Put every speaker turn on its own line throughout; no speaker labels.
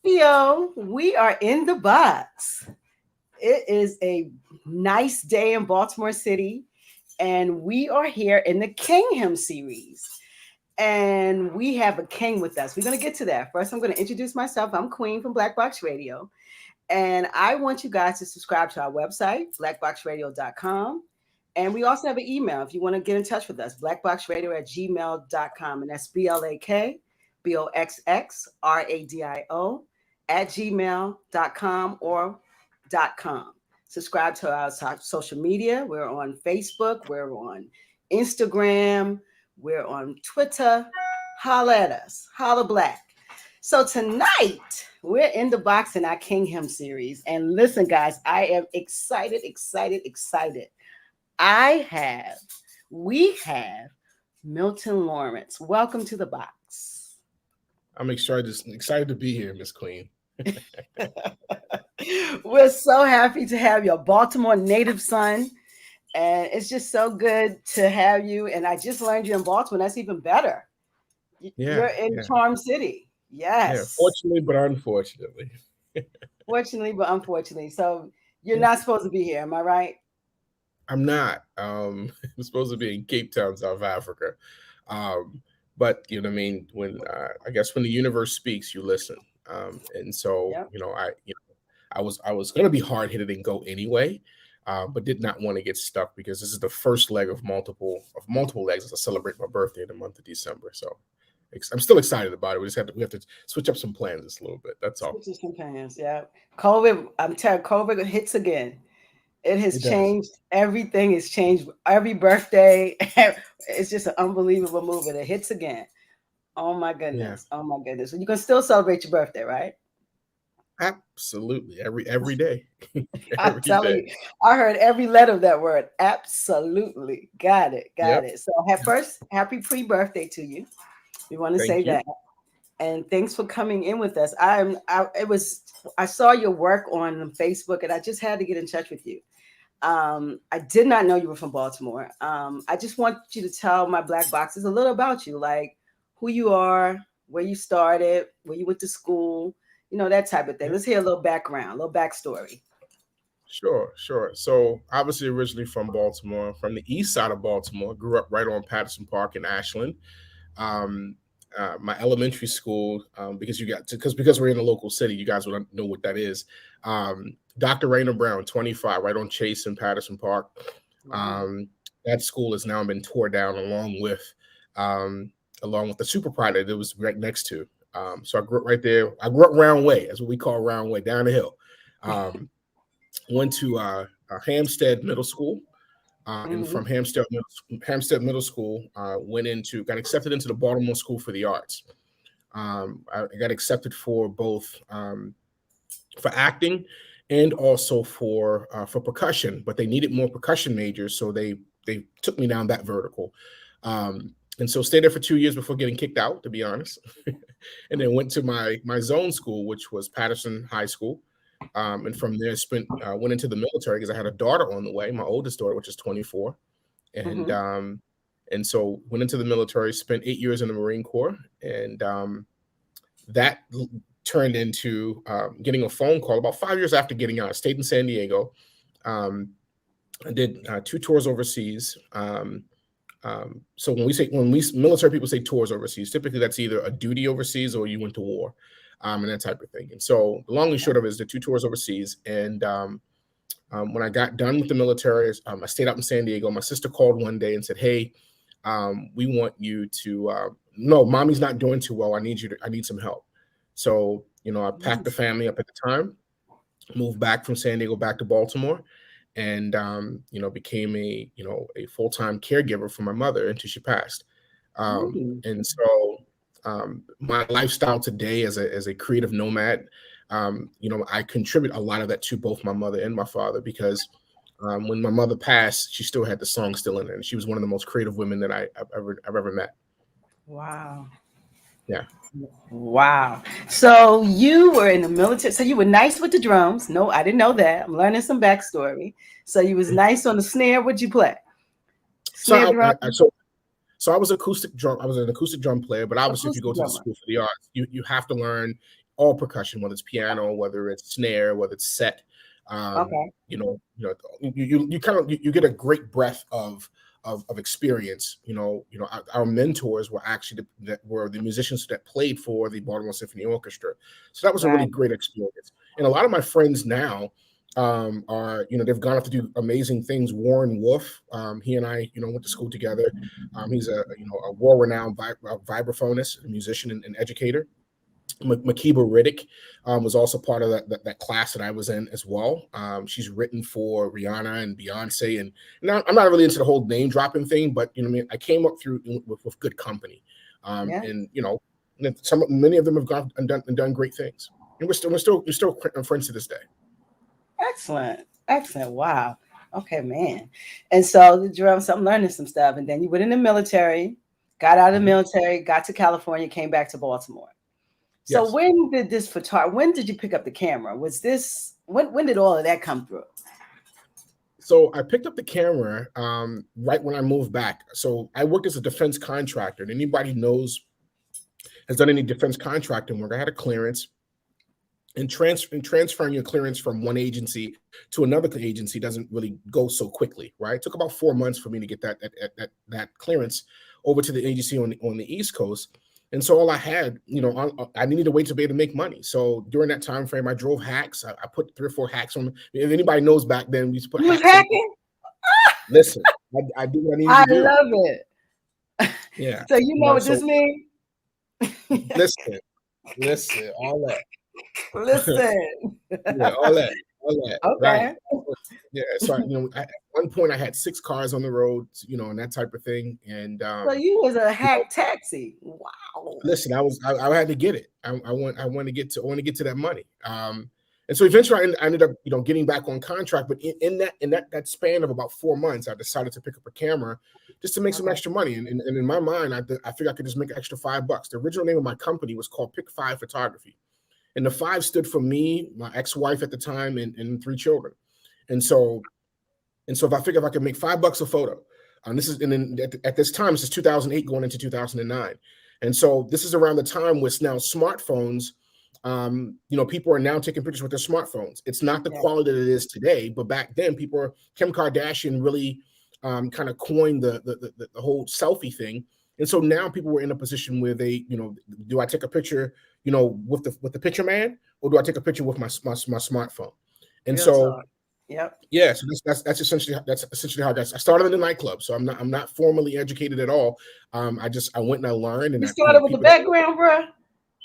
Yo, we are in the box. It is a nice day in Baltimore City, and we are here in the HiM series. And we have a king with us. We're going to get to that. First, I'm going to introduce myself. I'm Queen from BLaKBoxxRadio. And I want you guys to subscribe to our website, BLaKBoxxRadio.com. And we also have an email if you want to get in touch with us, BLaKBoxxRadio@gmail.com. And that's BLaKBoxxRadio @gmail.com or .com. Subscribe to our social media. We're on Facebook. We're on Instagram. We're on Twitter. Holla at us. Holla Black. So tonight, we're in the box in our HiM series. And listen, guys, I am excited. We have Milton Lawrence. Welcome to the box.
I'm excited to be here, Miss Queen.
We're so happy to have your Baltimore native son. And it's just so good to have you. And I just learned you're in Baltimore. That's even better. You're in Charm City. Yes.
Yeah, fortunately, but unfortunately.
Fortunately, but unfortunately. So you're not supposed to be here. Am I right?
I'm not. I'm supposed to be in Cape Town, South Africa. But you know what I mean? When I guess when the universe speaks, you listen. And so, I was going to be hard-headed and go anyway. But did not want to get stuck because this is the first leg of multiple legs as I celebrate my birthday in the month of December. So I'm still excited about it. We have to switch up some plans just a little bit. That's all.
Switch some plans, yeah. COVID, I'm telling you, COVID hits again. It has changed. Everything has changed. Every birthday, it's just an unbelievable move. It hits again. Oh my goodness. Yeah. Oh my goodness. So you can still celebrate your birthday, right?
Absolutely. Every day.
I'm telling you, I heard every letter of that word. Absolutely. Got it. So first, happy pre-birthday to you. We want to say that. And thanks for coming in with us. I saw your work on Facebook and I just had to get in touch with you. I did not know you were from Baltimore. I just want you to tell my Black Boxers a little about you, like who you are, where you started, where you went to school, that type of thing. Let's hear a little background, a little backstory.
Sure. So obviously originally from Baltimore, from the east side of Baltimore, grew up right on Patterson Park in Ashland. My elementary school, because we're in a local city, you guys would know what that is. Dr. Raina Brown, 25, right on Chase in Patterson Park. That school has now been tore down along with the super pride that it was right next to. So I grew up right there. I grew up Round Way. That's what we call Round Way, down the hill. Went to Hampstead Middle School. And from Hampstead Middle School, got accepted into the Baltimore School for the Arts. I got accepted for both for acting and also for percussion, but they needed more percussion majors, so they took me down that vertical. And so stayed there for 2 years before getting kicked out, to be honest. And then went to my zone school, which was Patterson High School. And from there went into the military because I had a daughter on the way, my oldest daughter, which is 24. And so went into the military, spent 8 years in the Marine Corps. And that turned into getting a phone call about 5 years after getting out. I stayed in San Diego. I did 2 tours overseas. So when military people say tours overseas, typically that's either a duty overseas or you went to war, and that type of thing. And so the long and short of it is the 2 tours overseas. And when I got done with the military, I stayed out in San Diego. My sister called one day and said, "Hey, we want you to. No, mommy's not doing too well. I need some help." So I packed the family up at the time, moved back from San Diego back to Baltimore. And, became a full-time caregiver for my mother until she passed. And so my lifestyle today as a creative nomad, I contribute a lot of that to both my mother and my father because when my mother passed, she still had the song still in her. And she was one of the most creative women that I've ever met.
Wow.
Yeah.
Wow. So you were in the military. So you were nice with the drums. No, I didn't know that. I'm learning some backstory. So you was nice on the snare. What'd you play?
Snare drum? So I was acoustic drum. I was an acoustic drum player, but obviously if you go to the school for the arts, you have to learn all percussion, whether it's piano, whether it's snare, whether it's set. You get a great breadth of experience. Our mentors were actually the musicians that played for the Baltimore Symphony Orchestra. So that was a really great experience. And a lot of my friends now they've gone off to do amazing things. Warren Wolf, he and I, went to school together. He's a world-renowned vibraphonist, a musician and educator. Makiba Riddick was also part of that class that I was in as well. She's written for Rihanna and Beyonce, and now I'm not really into the whole name dropping thing, but I came up through with good company, and many of them have gone and done great things, and we're still friends to this day.
Excellent. Wow. Okay, man. And so the drums, I'm learning some stuff, and then you went in the military, got out of the military, got to California, came back to Baltimore. So when did when did you pick up the camera? Was this, when did all of that come through?
So I picked up the camera right when I moved back. So I worked as a defense contractor, and anybody has done any defense contracting work. I had a clearance, and transferring your clearance from one agency to another agency doesn't really go so quickly, right? It took about 4 months for me to get that clearance over to the agency on the East Coast. And so all I had, I needed to wait to be able to make money. So during that time frame, I drove hacks. I put 3 or 4 hacks on. If anybody knows, back then we used to put hacks
hacking.
Listen, I do what I need to do.
I love it.
Yeah.
So what this means?
Listen, all that.
Listen.
Yeah, all that.
Okay.
Right. Yeah. So at one point I had 6 cars on the road, and that type of thing. And
so you was a hack taxi. Wow.
Listen, I had to get it. I want to get to that money. And so eventually I ended up, getting back on contract. But in that span of about 4 months, I decided to pick up a camera just to make some extra money. And in my mind, I figured I could just make an extra $5. The original name of my company was called Pick 5 Photography. And the 5 stood for me, my ex-wife at the time, and 3 children. And so if I figured if I could make $5 a photo, at this time, this is 2008 going into 2009. And so this is around the time with now smartphones, people are now taking pictures with their smartphones. It's not the quality that it is today, but back then Kim Kardashian really kind of coined the whole selfie thing. And so now people were in a position where they, do I take a picture, with the picture man, or do I take a picture with my smartphone? And so, yeah, so that's essentially how I started in the nightclub. So I'm not formally educated at all. I went and I learned. And
you started with the background, bro.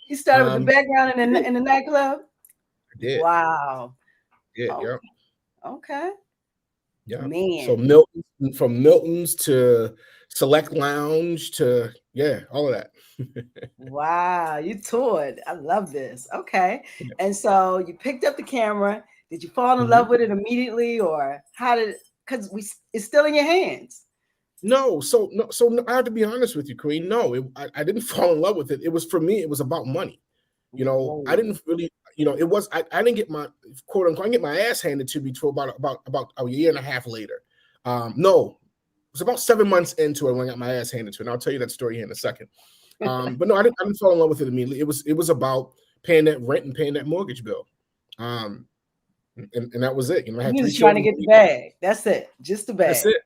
You started with the background in the nightclub.
I did.
Wow.
Yeah.
Oh, yeah. Okay.
Yeah.
Man.
So from Milton's to Select Lounge to all of that.
Wow, you toured. I love this. Okay. Yeah. And so you picked up the camera. Did you fall in love with it immediately, or because it's still in your hands?
No. So I have to be honest with you, Queen. No, I didn't fall in love with it. It was, for me, it was about money. I didn't really, it was, I didn't get my, quote unquote, I get my ass handed to me till about a year and a half later. No, it was about 7 months into it when I got my ass handed to it. And I'll tell you that story here in a second. But no, I didn't fall in love with it immediately. It was about paying that rent and paying that mortgage bill. And that was it.
I had you was trying to get the bag. That's it. Just the bag.
That's it.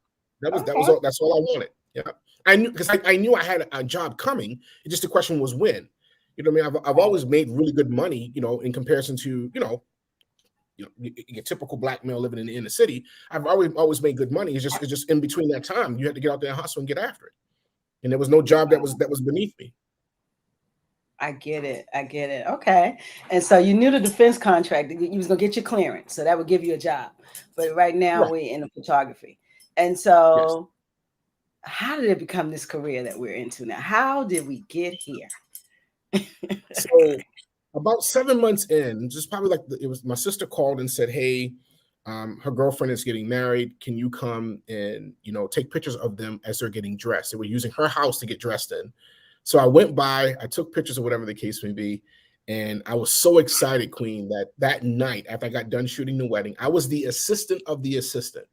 That's all I wanted. Yeah. I knew, because I knew I had a job coming. It's just the question was when. You know what I mean? I've always made really good money, in comparison to, your typical black male living in the inner city. I've always made good money. It's just in between that time, you had to get out there and hustle and get after it. And there was no job that was beneath me.
I get it. Okay. And so you knew the defense contract, you was gonna get your clearance, so that would give you a job. But right now we're in the photography. And so how did it become this career that we're into now? How did we get here?
So about 7 months in, just probably it was my sister called and said, hey, her girlfriend is getting married. Can you come and, take pictures of them as they're getting dressed? They were using her house to get dressed in. So I went by, I took pictures of whatever the case may be. And I was so excited, Queen, that night after I got done shooting the wedding, I was the assistant of the assistant.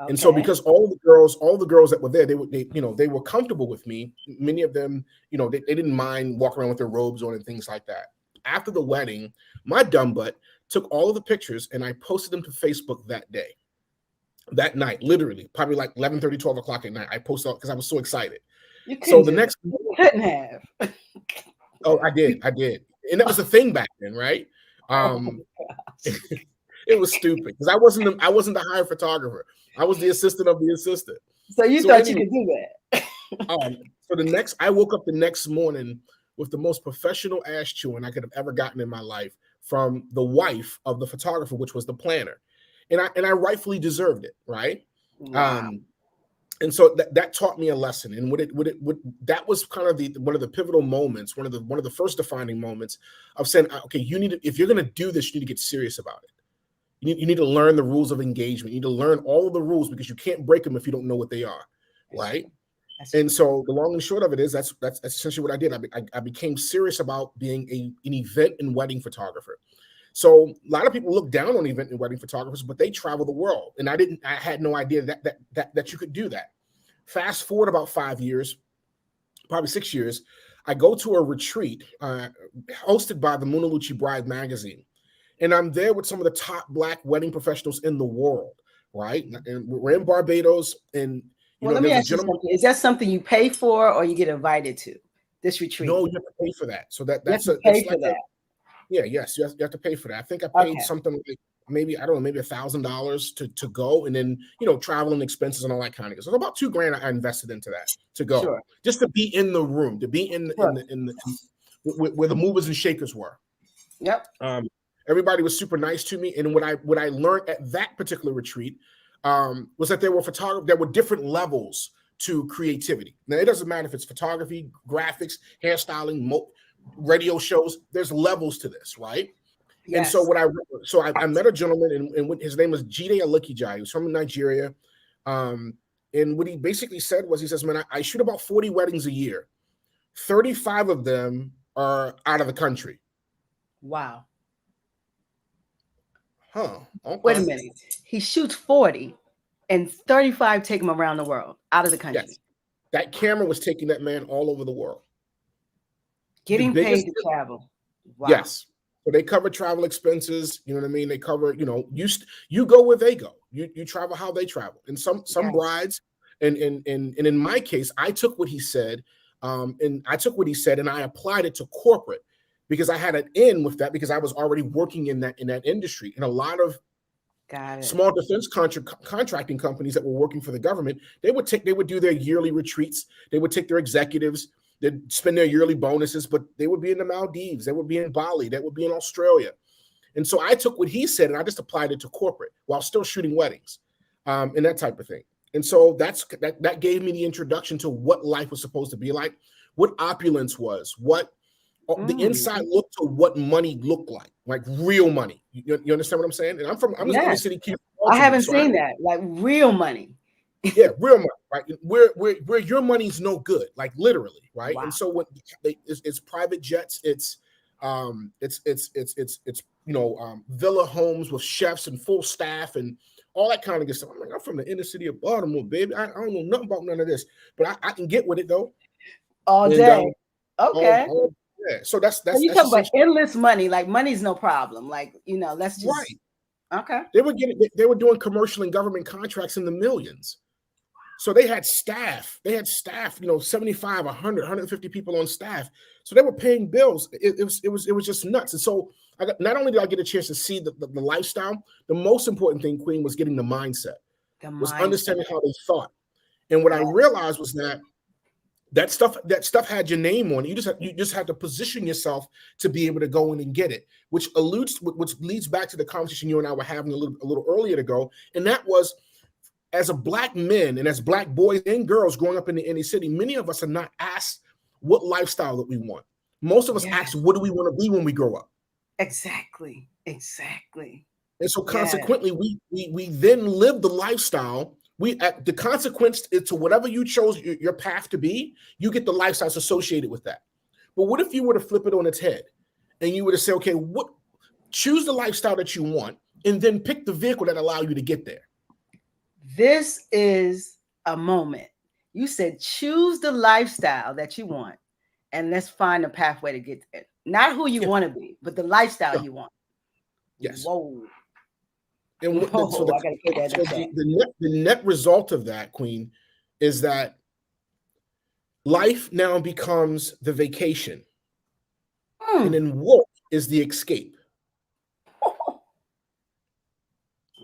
And so because all the girls that were there, they were comfortable with me. Many of them, they didn't mind walking around with their robes on and things like that. After the wedding, my dumb butt took all of the pictures and I posted them to Facebook that day. That night, literally, probably like 11:30, 12 o'clock at night. I posted because I was so excited.
You couldn't have.
Oh, I did. And that was the thing back then, right? It was stupid because I wasn't the hired photographer. I was the assistant of the assistant.
So you thought you could do that.
So I woke up the next morning with the most professional ass chewing I could have ever gotten in my life from the wife of the photographer, which was the planner. And I rightfully deserved it, right?
Wow.
And so that taught me a lesson. And that was kind of one of the pivotal moments, one of the first defining moments of saying, okay, if you're going to do this, you need to get serious about it. You need to learn the rules of engagement. You need to learn all of the rules because you can't break them if you don't know what they are, right? And so the long and short of it is that's essentially what I did. I became serious about being an event and wedding photographer. So a lot of people look down on event and wedding photographers, but they travel the world. And I had no idea that you could do that. Fast forward about 5 years, probably 6 years, I go to a retreat hosted by the Munaluchi Bride magazine. And I'm there with some of the top Black wedding professionals in the world, right? And we're in Barbados. And
let me ask you something. Is that something you pay for or you get invited to this retreat?
No, you have to pay for that. So that's
pay for that.
Yes, you have to pay for that. I think I paid something like maybe $1,000 to go, and then travel and expenses and all that kind of stuff. So about $2,000 I invested into that to go, just to be in the room, to be in where the movers and shakers were.
Yep.
Everybody was super nice to me, and what I learned at that particular retreat was that there were different levels to creativity. Now it doesn't matter if it's photography, graphics, hairstyling, radio shows. There's levels to this, right? Yes. And so I met a gentleman, and his name was Jide Alikijai. He was from Nigeria, and what he basically said was, he says, "Man, I shoot about 40 weddings a year. 35 of them are out of the country."
Wow.
Huh. Okay.
Wait a minute. He shoots 40, and 35 take him around the world, out of the country.
Yes. That camera was taking that man all over the world.
Getting paid to travel.
Wow. Yes. So they cover travel expenses. You know what I mean? They cover, you go where they go. You travel how they travel. And some brides, and in my case, I took what he said, and I applied it to corporate, because I had an in with that, because I was already working in that industry. And a lot of small defense contracting companies that were working for the government, they would do their yearly retreats. They would take their executives. They'd spend their yearly bonuses, but they would be in the Maldives. They would be in Bali. They would be in Australia. And so I took what he said and I just applied it to corporate while still shooting weddings, and that type of thing. And so that gave me the introduction to what life was supposed to be like, what opulence was, what the inside look to what money looked like real money. You understand what I'm saying? And I'm from the inner city.
I haven't seen that, like real money.
Yeah, real money, right? Where your money's no good, like literally, right? Wow. And so when it's private jets, it's villa homes with chefs and full staff and all that kind of good stuff. I'm from the inner city of Baltimore, baby. I don't know nothing about none of this, but I can get with it though.
All day. Okay.
Yeah. So that's
you talk about endless money. Like money's no problem. Like let's just Okay.
They were doing commercial and government contracts in the millions. So they had staff. 75, 100, 150 people on staff. So they were paying bills. It was just nuts. And so not only did I get a chance to see the lifestyle, the most important thing, Queen, was getting the mindset. Was understanding how they thought. And what I realized was that stuff had your name on it. You just had to position yourself to be able to go in and get it, which leads back to the conversation you and I were having a little earlier to go. And that was, as a Black men and as Black boys and girls growing up in the inner city, many of us are not asked what lifestyle that we want. Most of us ask, what do we want to be when we grow up?
Exactly.
And so consequently, we then live the lifestyle. The consequence to whatever you chose your path to be, you get the lifestyles associated with that. But what if you were to flip it on its head and you were to say, okay, choose the lifestyle that you want and then pick the vehicle that allow you to get there?
This is a moment. You said choose the lifestyle that you want, and let's find a pathway to get there. Not who you want to be, but the lifestyle you want.
Yes.
Whoa.
And so the net result of that, Queen, is that life now becomes the vacation, and then work is the escape.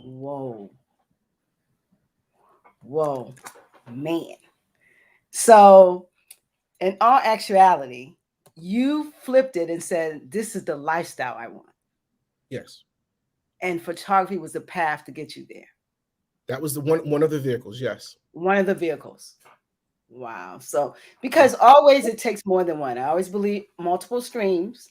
Whoa. Whoa, man. So, in all actuality, you flipped it and said, this is the lifestyle I want.
Yes.
And photography was the path to get you there.
That was the one of the vehicles, yes.
One of the vehicles. Wow. So, because always it takes more than one. I always believe multiple streams,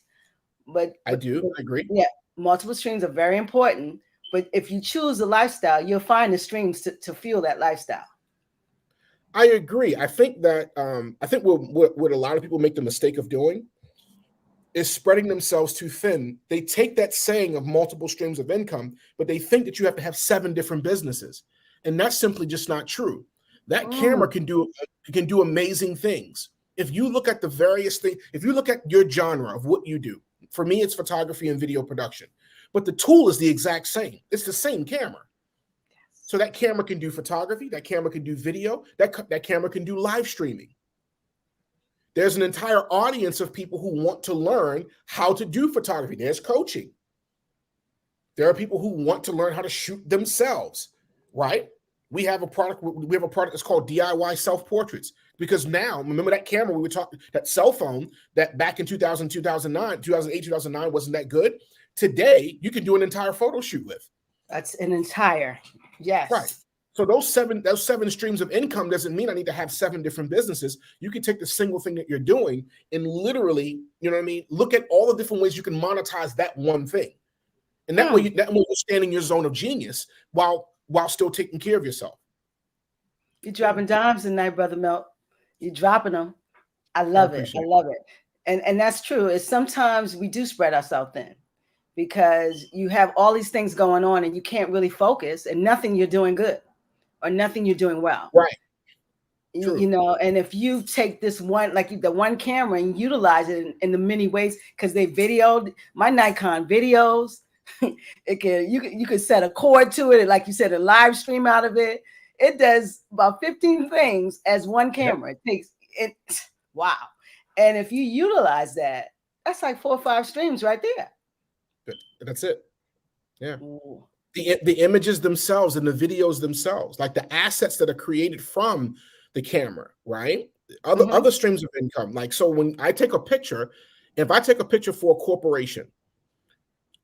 but
I agree.
Yeah, multiple streams are very important. But if you choose a lifestyle, you'll find the streams to fuel that lifestyle.
I agree. I think that what a lot of people make the mistake of doing is spreading themselves too thin. They take that saying of multiple streams of income, but they think that you have to have 7 different businesses, and that's simply just not true. That camera can do amazing things. If you look at the various things, if you look at your genre of what you do, for me, it's photography and video production, but the tool is the exact same. It's the same camera. So that camera can do photography, that camera can do video, that camera can do live streaming. There's an entire audience of people who want to learn how to do photography. There's coaching. There are people who want to learn how to shoot themselves, right? We have a product that's called DIY self-portraits, because now, remember that camera we were talking, that cell phone that back in 2008, 2009 wasn't that good. Today, you can do an entire photo shoot with.
That's an entire, yes.
Right. So those seven streams of income doesn't mean I need to have 7 different businesses. You can take the single thing that you're doing and literally, you know what I mean, look at all the different ways you can monetize that one thing. And that way you're staying in your zone of genius while still taking care of yourself.
You're dropping dimes tonight, Brother Milt. You're dropping them. I love it. I love it. And that's true. Is sometimes we do spread ourselves thin, because you have all these things going on and you can't really focus, and nothing you're doing good or nothing you're doing well.
Right.
You know, and if you take this one, like the one camera, and utilize it in the many ways, because they videoed my Nikon videos, you could set a cord to it, and like you said, a live stream out of it. It does about 15 things as one camera. Yep. It takes it. Wow. And if you utilize that, that's like 4 or 5 streams right there.
That's it. Yeah. Ooh. The images themselves and the videos themselves, like the assets that are created from the camera, right? Other streams of income. Like, so when I take a picture, if I take a picture for a corporation,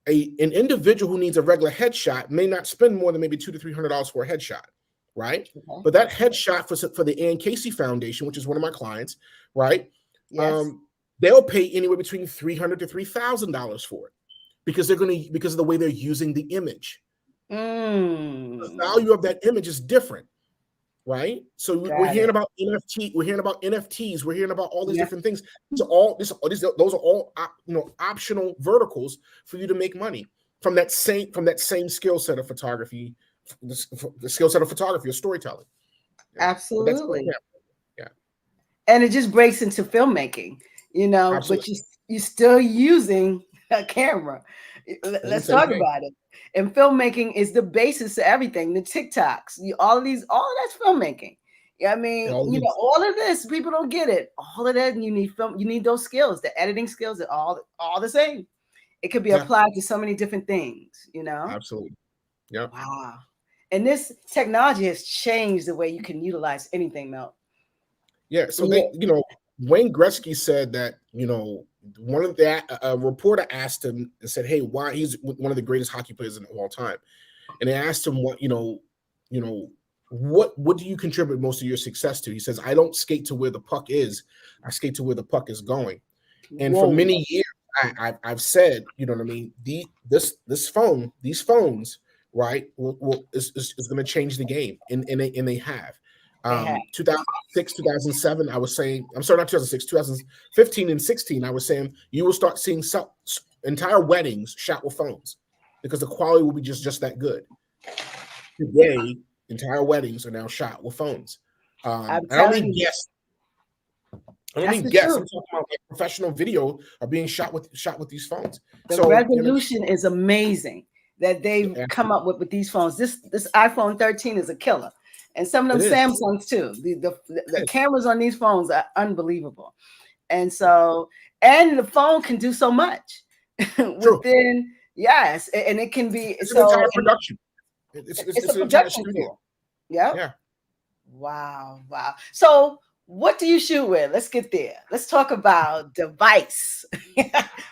an individual who needs a regular headshot may not spend more than maybe $200 to $300 for a headshot, right? Okay. But that headshot for the Ann Casey Foundation, which is one of my clients, right? Yes. They'll pay anywhere between $300 to $3,000 for it, because because of the way they're using the image. The value of that image is different, right? So we're hearing about NFT, we're hearing about NFTs, we're hearing about all these different things. Those are all optional verticals for you to make money from that same skill set of photography, the skill set of photography or storytelling.
Absolutely. Yeah. And it just breaks into filmmaking, you know. Absolutely. But you're still using a camera. Let's talk about it. And filmmaking is the basis of everything. The TikToks, all of that's filmmaking. I mean, all of this, people don't get it. All of that, you need film. You need those skills. The editing skills are all the same. It could be applied to so many different things. You know.
Absolutely. Yeah.
Wow. And this technology has changed the way you can utilize anything, Mel.
Yeah. So Wayne Gretzky said that, one of a reporter asked him and said, "Hey, why?" He's one of the greatest hockey players of all time, and they asked him what do you contribute most of your success to? He says, "I don't skate to where the puck is; I skate to where the puck is going." And for many years, I've said, you know what I mean. These phones, right, is going to change the game, and they have. 2006, 2007, I was saying, I'm sorry, not 2006, 2015 and 16, I was saying you will start seeing entire weddings shot with phones because the quality will be just that good. Today, Entire weddings are now shot with phones.
I'm
I don't
telling
mean
you,
guests. I don't
that's
mean
the
guests. I'm
truth.
talking about like professional video are being shot with these phones.
The
So
resolution is amazing that they've come up with these phones. This iPhone 13 is a killer, and some of them Samsungs too. The cameras on these phones are unbelievable, and so and the phone can do so much within. Yes, and it can be
it's an entire production.
It's a
an entire
production
studio.
tool. Yep.
Yeah.
Wow. So what do you shoot with? Let's get there. Let's talk about device.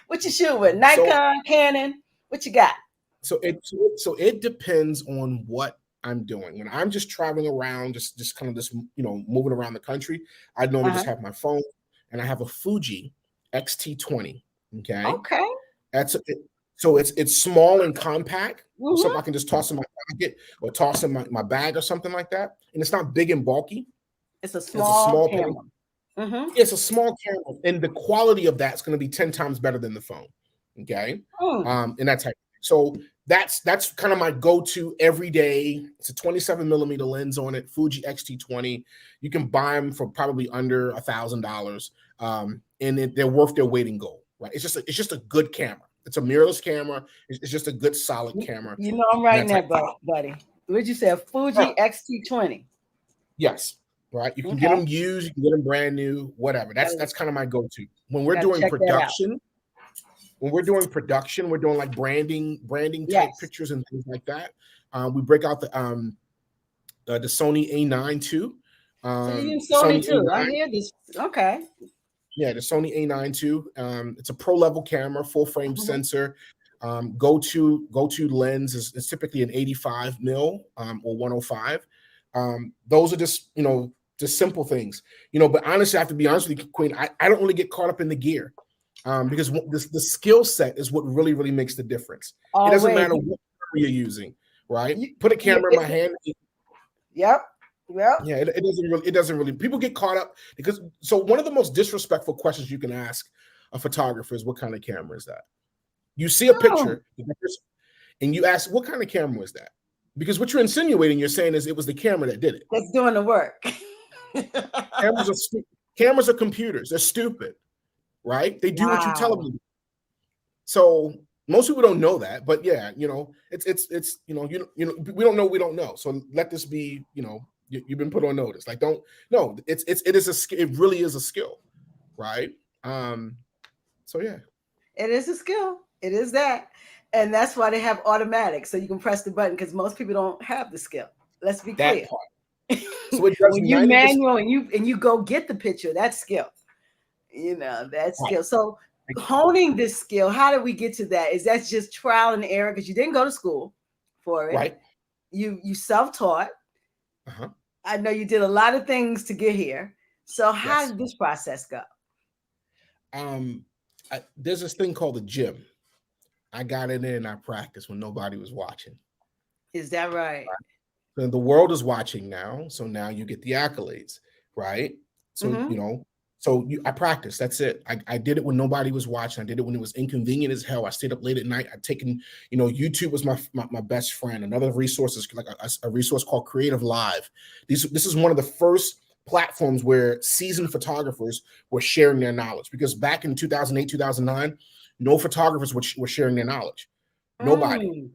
What you shoot with? Nikon, Canon? What you got?
So it depends on what I'm doing. When I'm just traveling around, just kind of just moving around the country, I normally just have my phone, and I have a Fuji X-T20. Okay. So it's small and compact. Something I can just toss in my pocket or toss in my bag or something like that. And it's not big and bulky.
It's a small camera.
It's a small camera, and the quality of that's going to be 10 times better than the phone. Okay. And that type. So that's kind of my go-to every day. It's a 27mm lens on it, Fuji X-T20. You can buy them for probably under $1,000, and they're worth their weight in gold. Right? It's just a good camera. It's a mirrorless camera. It's just a good, solid camera.
You know, I'm writing that, buddy. What'd you say? A Fuji X-T20.
Yes. Right. You can get them used. You can get them brand new. Whatever. That's kind of my go-to when we're doing production. When we're doing production, we're doing like branding type pictures and things like that. We break out the Sony A9 too.
So you use Sony too. I hear this. Okay.
Yeah, the Sony A9 too. It's a pro level camera, full frame sensor. Go-to lens is typically an 85mm or 105. Those are just just simple things. But honestly, I have to be honest with you, Queen. I don't really get caught up in the gear. Because the skill set is what really, really makes the difference. It doesn't matter what camera you're using, right? Put a camera in my hand.
Yep.
Yeah, it doesn't really. People get caught up because one of the most disrespectful questions you can ask a photographer is, what kind of camera is that? You see a picture and you ask, what kind of camera is that? Because what you're insinuating, you're saying is it was the camera that did it.
That's doing the work.
Cameras are computers. They're stupid. Right? They do what you tell them to do. So most people don't know that, but yeah, it's we don't know, we don't know. So let this be, you've been put on notice. Like, it really is a skill, right? So yeah.
It is a skill. It is that. And that's why they have automatic. So you can press the button because most people don't have the skill. Let's be clear.
So it does
when you manual and you go get the picture, that's skill. That skill. So honing this skill, how did we get to that? Is that just trial and error because you didn't go to school for it? Right. You self-taught. I know you did a lot of things to get here. So how did this process go?
There's this thing called the gym. I got in there and I practiced when nobody was watching.
Is that right?
So the world is watching now. So now you get the accolades, right? So, I practiced. That's it. I did it when nobody was watching. I did it when it was inconvenient as hell. I stayed up late at night. I'd taken, YouTube was my best friend. Another resource is like a resource called Creative Live. This is one of the first platforms where seasoned photographers were sharing their knowledge, because back in 2008, 2009, no photographers were sharing their knowledge. Nobody.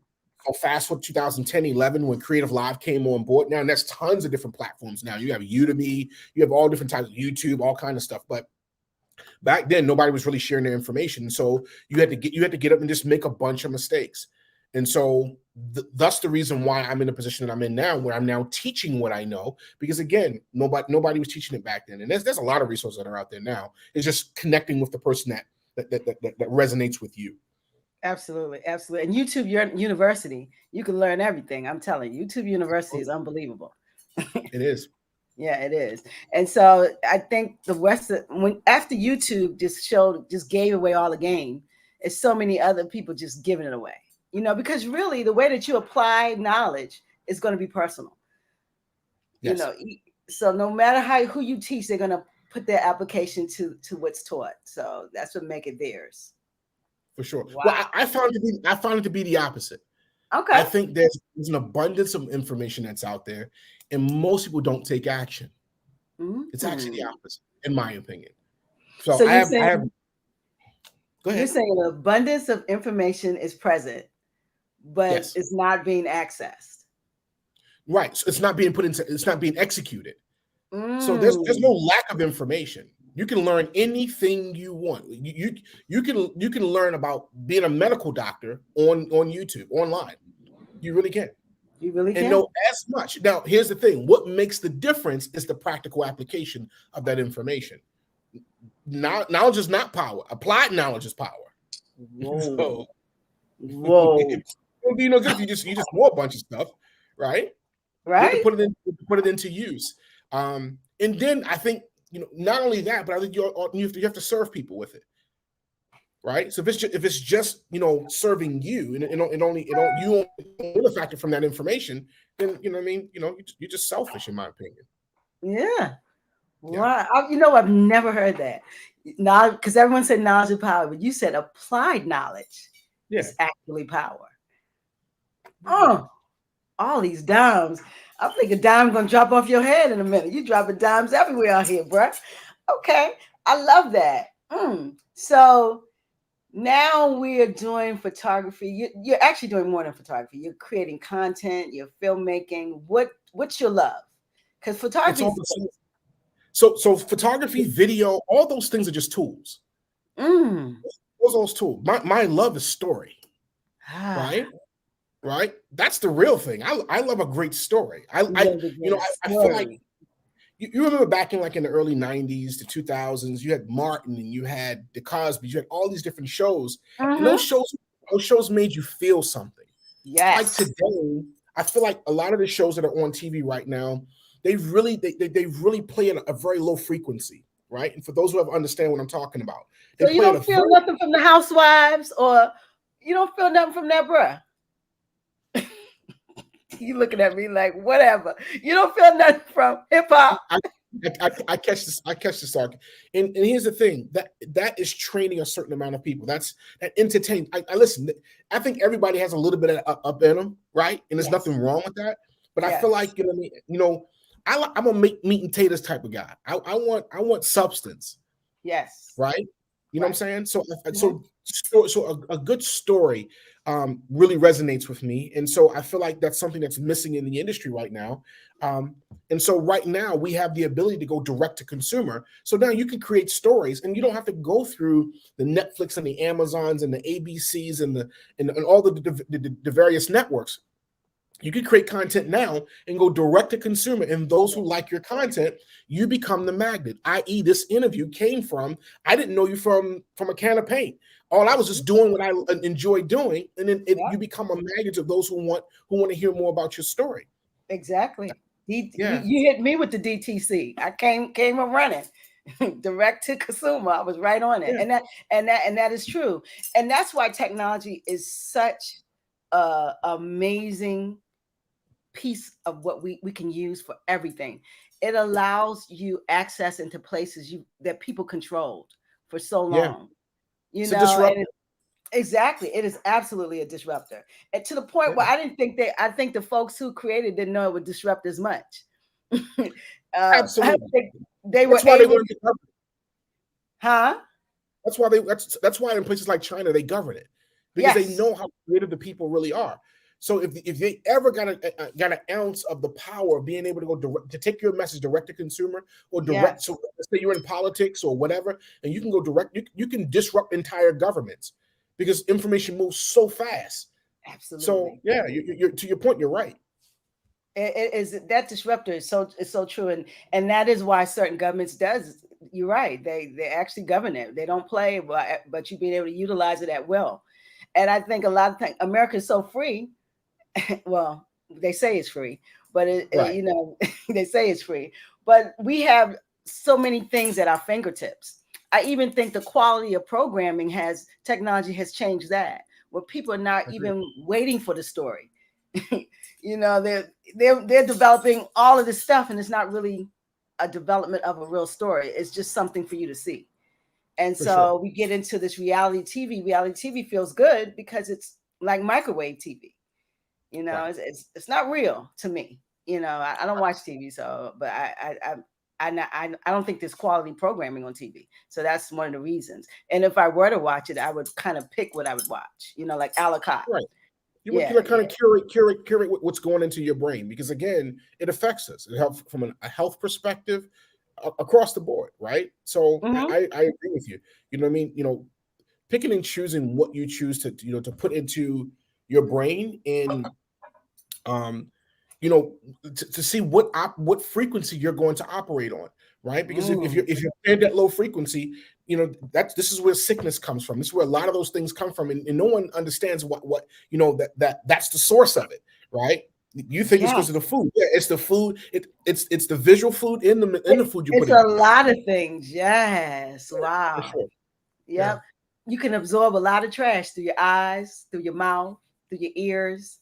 So fast forward 2010, 11, when Creative Live came on board. Now, and there's tons of different platforms now. You have Udemy, you have all different types of YouTube, all kind of stuff. But back then, nobody was really sharing their information. So you had to get up and just make a bunch of mistakes. And so that's the reason why I'm in the position that I'm in now, where I'm now teaching what I know. Because again, nobody was teaching it back then. And there's a lot of resources that are out there now. It's just connecting with the person that resonates with you.
Absolutely. Absolutely. And YouTube University, you can learn everything. I'm telling you, YouTube University is unbelievable.
It is.
Yeah, it is. And so I think after YouTube just gave away all the game, it's so many other people just giving it away, because really the way that you apply knowledge is going to be personal. Yes. So no matter who you teach, they're going to put their application to what's taught. So that's what make it theirs.
For sure. Wow. Well, I found it to be the opposite.
Okay.
I think there's an abundance of information that's out there, and most people don't take action. It's actually the opposite, in my opinion. So
you're
I
saying,
have. Go ahead.
You're saying an abundance of information is present, but it's not being accessed.
Right. So it's not being put into. It's not being executed. So there's no lack of information. You can learn anything you want. You can learn about being a medical doctor on YouTube online. You really can.
You really can.
And know as much. Now, here's the thing. What makes the difference is the practical application of that information. Knowledge is not power. Applied knowledge is power.
Whoa.
Whoa. It would be no good if you just know a bunch of stuff, right?
Right.
You have to put it into use. And then I think, not only that, but I think you have to serve people with it. Right. So if it's just serving you and you only benefactor from that information, then you're just selfish, in my opinion.
Yeah. Wow. I've never heard that. Now, because everyone said knowledge is power, but you said applied knowledge is actually power. Oh, all these dimes. I think a dime gonna drop off your head in a minute. You dropping dimes everywhere out here, bro. Okay. I love that. So now we are doing photography. You're actually doing more than photography. You're creating content. You're filmmaking. What's your love? Because photography.
So photography, video, all those things are just tools. Those tools. My love is story. Right. That's the real thing. I love a great story. I feel like you remember back in the early 90s to 2000s, you had Martin and you had the Cosby's, you had all these different shows. And those shows made you feel something.
Yes.
Like today, I feel like a lot of the shows that are on TV right now, they really play at a very low frequency, right? And for those who understand what I'm talking about,
so you don't feel nothing from the Housewives, or you don't feel nothing from that, bruh? You looking at me like whatever. You don't feel nothing from hip hop.
I catch this. I catch this argument. And here's the thing, that is training a certain amount of people. That entertain. I listen. I think everybody has a little bit of up in them, right? And there's nothing wrong with that. But I feel like I'm a meat and taters type of guy. I want substance.
Yes.
Right. You know what I'm saying? So a good story really resonates with me. And so I feel like that's something that's missing in the industry right now. And so right now we have the ability to go direct to consumer. So now you can create stories and you don't have to go through the Netflix and the Amazons and the ABCs and all the various networks. You can create content now and go direct to consumer. And those who like your content, you become the magnet. I.e., this interview came from, I didn't know you from a can of paint. All I was just doing what I enjoy doing. And then you become a magnet of those who want to hear more about your story.
Exactly. You hit me with the DTC. I came running. Direct to consumer. I was right on it. Yeah. And that is true. And that's why technology is such an amazing piece of what we can use for everything. It allows you access into places that people controlled for so long.
It's a disruptor.
Exactly. It is absolutely a disruptor. And to the point where I think the folks who created didn't know it would disrupt as much.
Absolutely.
They were
They learned to govern it.
Huh?
That's why in places like China they govern it, because they know how creative the people really are. So if they ever got an ounce of the power of being able to go to take your message direct to consumer or direct, so let's say you're in politics or whatever, and you can go direct, you can disrupt entire governments because information moves so fast.
Absolutely.
So you're to your point, you're right.
It is that disruptor is so true, and that is why certain governments does. You're right. They actually govern it. They don't play, but you being able to utilize it at will. And I think a lot of things. America is so free. Well, they say it's free, but they say it's free, but we have so many things at our fingertips. I even think the quality of programming technology has changed that, where people are not even waiting for the story. They're developing all of this stuff, and it's not really a development of a real story. It's just something for you to see. And so we get into this reality TV. Reality TV feels good because it's like microwave TV. You know, it's not real to me. You know, I don't watch TV, so but I don't think there's quality programming on TV. So that's one of the reasons. And if I were to watch it, I would kind of pick what I would watch. You know, like a la carte.
Right. You would kind of curate what's going into your brain, because again, it affects us. It helps from a health perspective across the board, right? So I agree with you. You know what I mean? You know, picking and choosing what you choose to to put into your brain, and you know, to see what frequency you're going to operate on, right? Because if you're at that low frequency, you know, this is where sickness comes from. This is where a lot of those things come from, and no one understands what you know, that's the source of it, right? You think it's because of the food. Yeah, it's the food. It's the visual food in the food you put in.
It's a lot of things. Yes. Wow.
For sure.
Yep. You can absorb a lot of trash through your eyes, through your mouth, through your ears.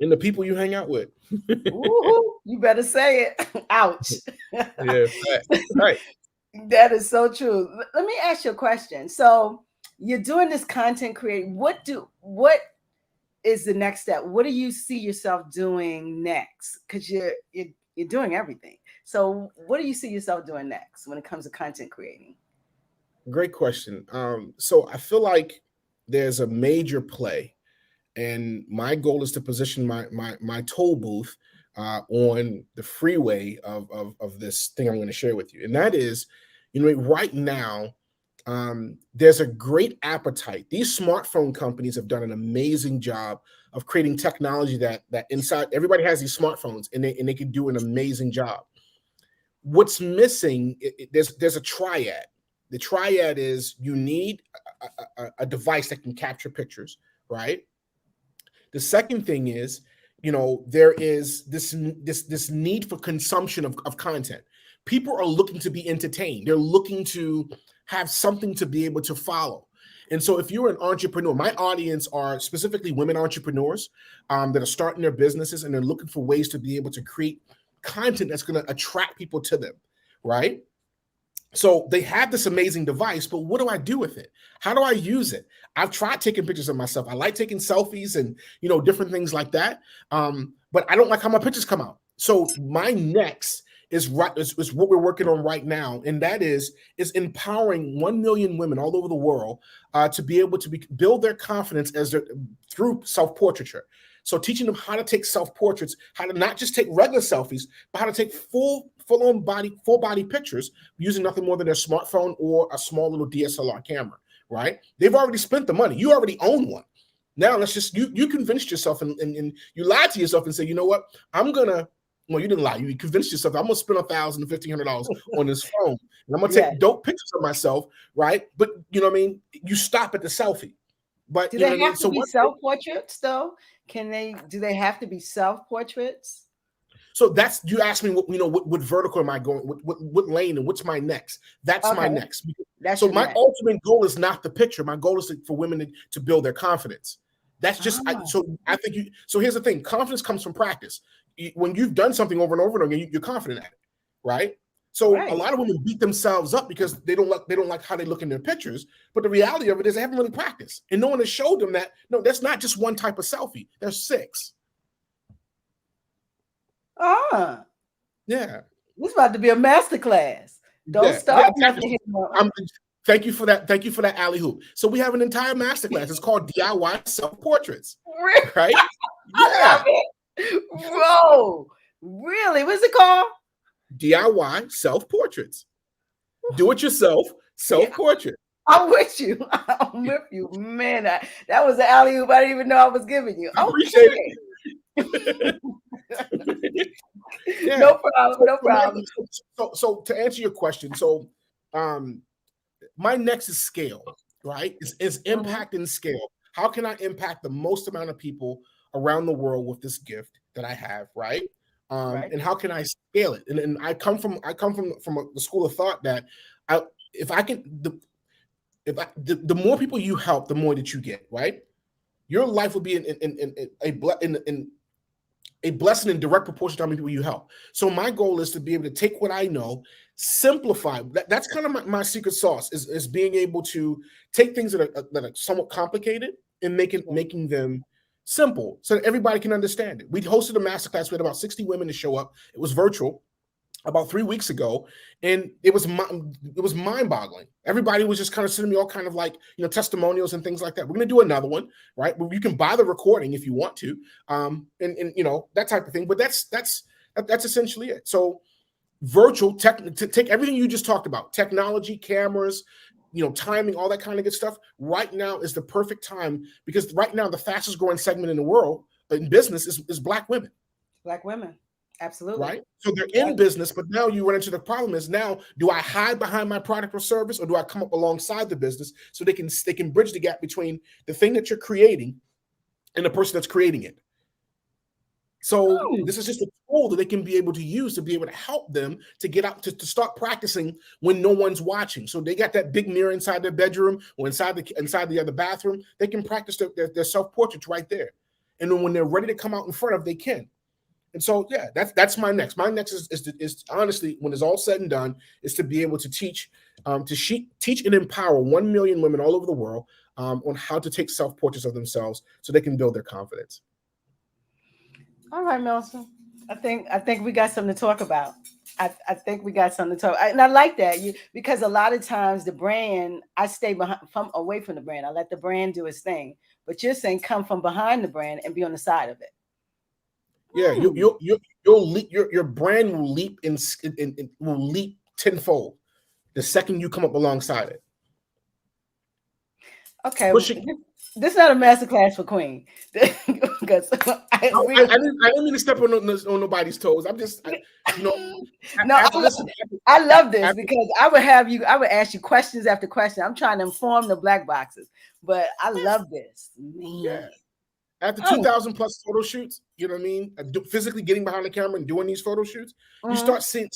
And the people you hang out with.
Ooh, you better say it. Ouch.
Yeah, right.
That is so true. Let me ask you a question. So you're doing this content creating. What is the next step? What do you see yourself doing next? Because you're doing everything. So what do you see yourself doing next when it comes to content creating?
Great question. So I feel like there's a major play, and my goal is to position my toll booth on the freeway of this thing I'm going to share with you. And that is, you know, right now, there's a great appetite. These smartphone companies have done an amazing job of creating technology that inside everybody has these smartphones, and they can do an amazing job. What's missing, there's a triad. The triad is you need a device that can capture pictures, right? The second thing is, you know, there is this need for consumption of content. People are looking to be entertained. They're looking to have something to be able to follow. And so if you're an entrepreneur, my audience are specifically women entrepreneurs that are starting their businesses, and they're looking for ways to be able to create content that's going to attract people to them, right? So they have this amazing device, but what do I do with it? How do I use it? I've tried taking pictures of myself. I like taking selfies and, you know, different things like that. But I don't like how my pictures come out. So my next is what we're working on right now, and that is empowering 1 million women all over the world to be able to build their confidence through self-portraiture. So teaching them how to take self-portraits, how to not just take regular selfies, but how to take full body pictures using nothing more than their smartphone or a small little DSLR camera, right? They've already spent the money. You already own one. Now let's just, you convinced yourself and you lied to yourself and say, you know what, well, you didn't lie. You convinced yourself, I'm going to spend $1,000 to $1,500 on this phone. And I'm going to take dope pictures of myself, right? But you know what I mean? You stop at the selfie. But
do they have to be self-portraits though? Do they have to be self-portraits?
So that's, you asked me what vertical am I going, what lane, and what's my next? That's my next. So my ultimate goal is not the picture. My goal is for women to build their confidence. That's just, I think so here's the thing. Confidence comes from practice. When you've done something over and over again, you're confident at it, right? So a lot of women beat themselves up because they don't like how they look in their pictures. But the reality of it is they haven't really practiced, and no one has showed them that no, that's not just one type of selfie. There's 6. Yeah,
this is about to be a master class. Don't stop.
Thank you for that. Thank you for that alley hoop. So we have an entire master class. It's called DIY self portraits, right?
Yeah. Whoa, really? What's it called?
DIY self portraits. Do it yourself self portrait.
I'm with you. I'm with you, man. That was the alley hoop I didn't even know I was giving you.
I appreciate it.
Yeah. No problem.
So to answer your question, so my next is scale, right? Is impact and scale. How can I impact the most amount of people around the world with this gift that I have, right? And how can I scale it? And I come from the school of thought that the more people you help, the more that you get, right? Your life will be in a blessing in direct proportion to how many people you help. So my goal is to be able to take what I know, simplify. That's kind of my secret sauce is being able to take things that are somewhat complicated and making them Simple, so that everybody can understand it. We hosted a masterclass. We had about 60 women to show up. It was virtual about 3 weeks ago, and it was mind-boggling. Everybody was just kind of sending me all kind of like, testimonials and things like that. We're going to do another one, right? You can buy the recording if you want to, and that type of thing. But that's essentially it. So virtual take everything you just talked about, technology, cameras, timing, all that kind of good stuff. Right now is the perfect time, because right now the fastest growing segment in the world in business is Black women.
Black women. Absolutely.
Right. So they're in business, but now you run into the problem is, now do I hide behind my product or service, or do I come up alongside the business so they can bridge the gap between the thing that you're creating and the person that's creating it? So this is just a tool that they can be able to use to be able to help them to get out to start practicing when no one's watching. So they got that big mirror inside their bedroom or inside the other bathroom. They can practice their self-portraits right there. And then when they're ready to come out in front of, they can. And so, yeah, that's my next. My next is honestly, when it's all said and done, is to be able to teach and empower 1 million women all over the world on how to take self-portraits of themselves so they can build their confidence.
All right, Milton. I think we got something to talk about. I think we got something to talk. And I like that, because a lot of times the brand, I stay away from the brand. I let the brand do its thing. But you're saying come from behind the brand and be on the side of it.
Yeah, your brand will leap will leap tenfold the second you come up alongside it.
Okay, this is not a masterclass for Queen. Because
I didn't mean to step on nobody's toes. I'm just, I
love this because I would ask you questions after question. I'm trying to inform the BLaKBoxxers, but I love this, man.
Yeah. After 2,000 plus photo shoots, you know what I mean? Physically getting behind the camera and doing these photo shoots, you start seeing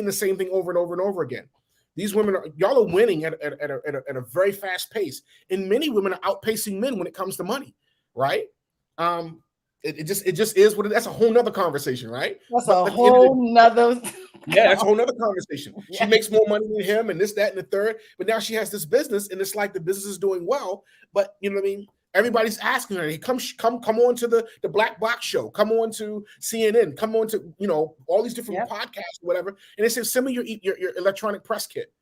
the same thing over and over and over again. These women y'all are winning at a very fast pace, and many women are outpacing men when it comes to money, right? It just is what it is. That's a whole nother conversation, right?
That's a whole nother.
Yeah, that's a whole nother conversation. Yeah. She makes more money than him, and this, that, and the third. But now she has this business, and it's like the business is doing well. But you know what I mean? Everybody's asking her, hey, come on to the BLaKBoxx show, come on to CNN, come on to all these different podcasts or whatever. And they say, send me your electronic press kit.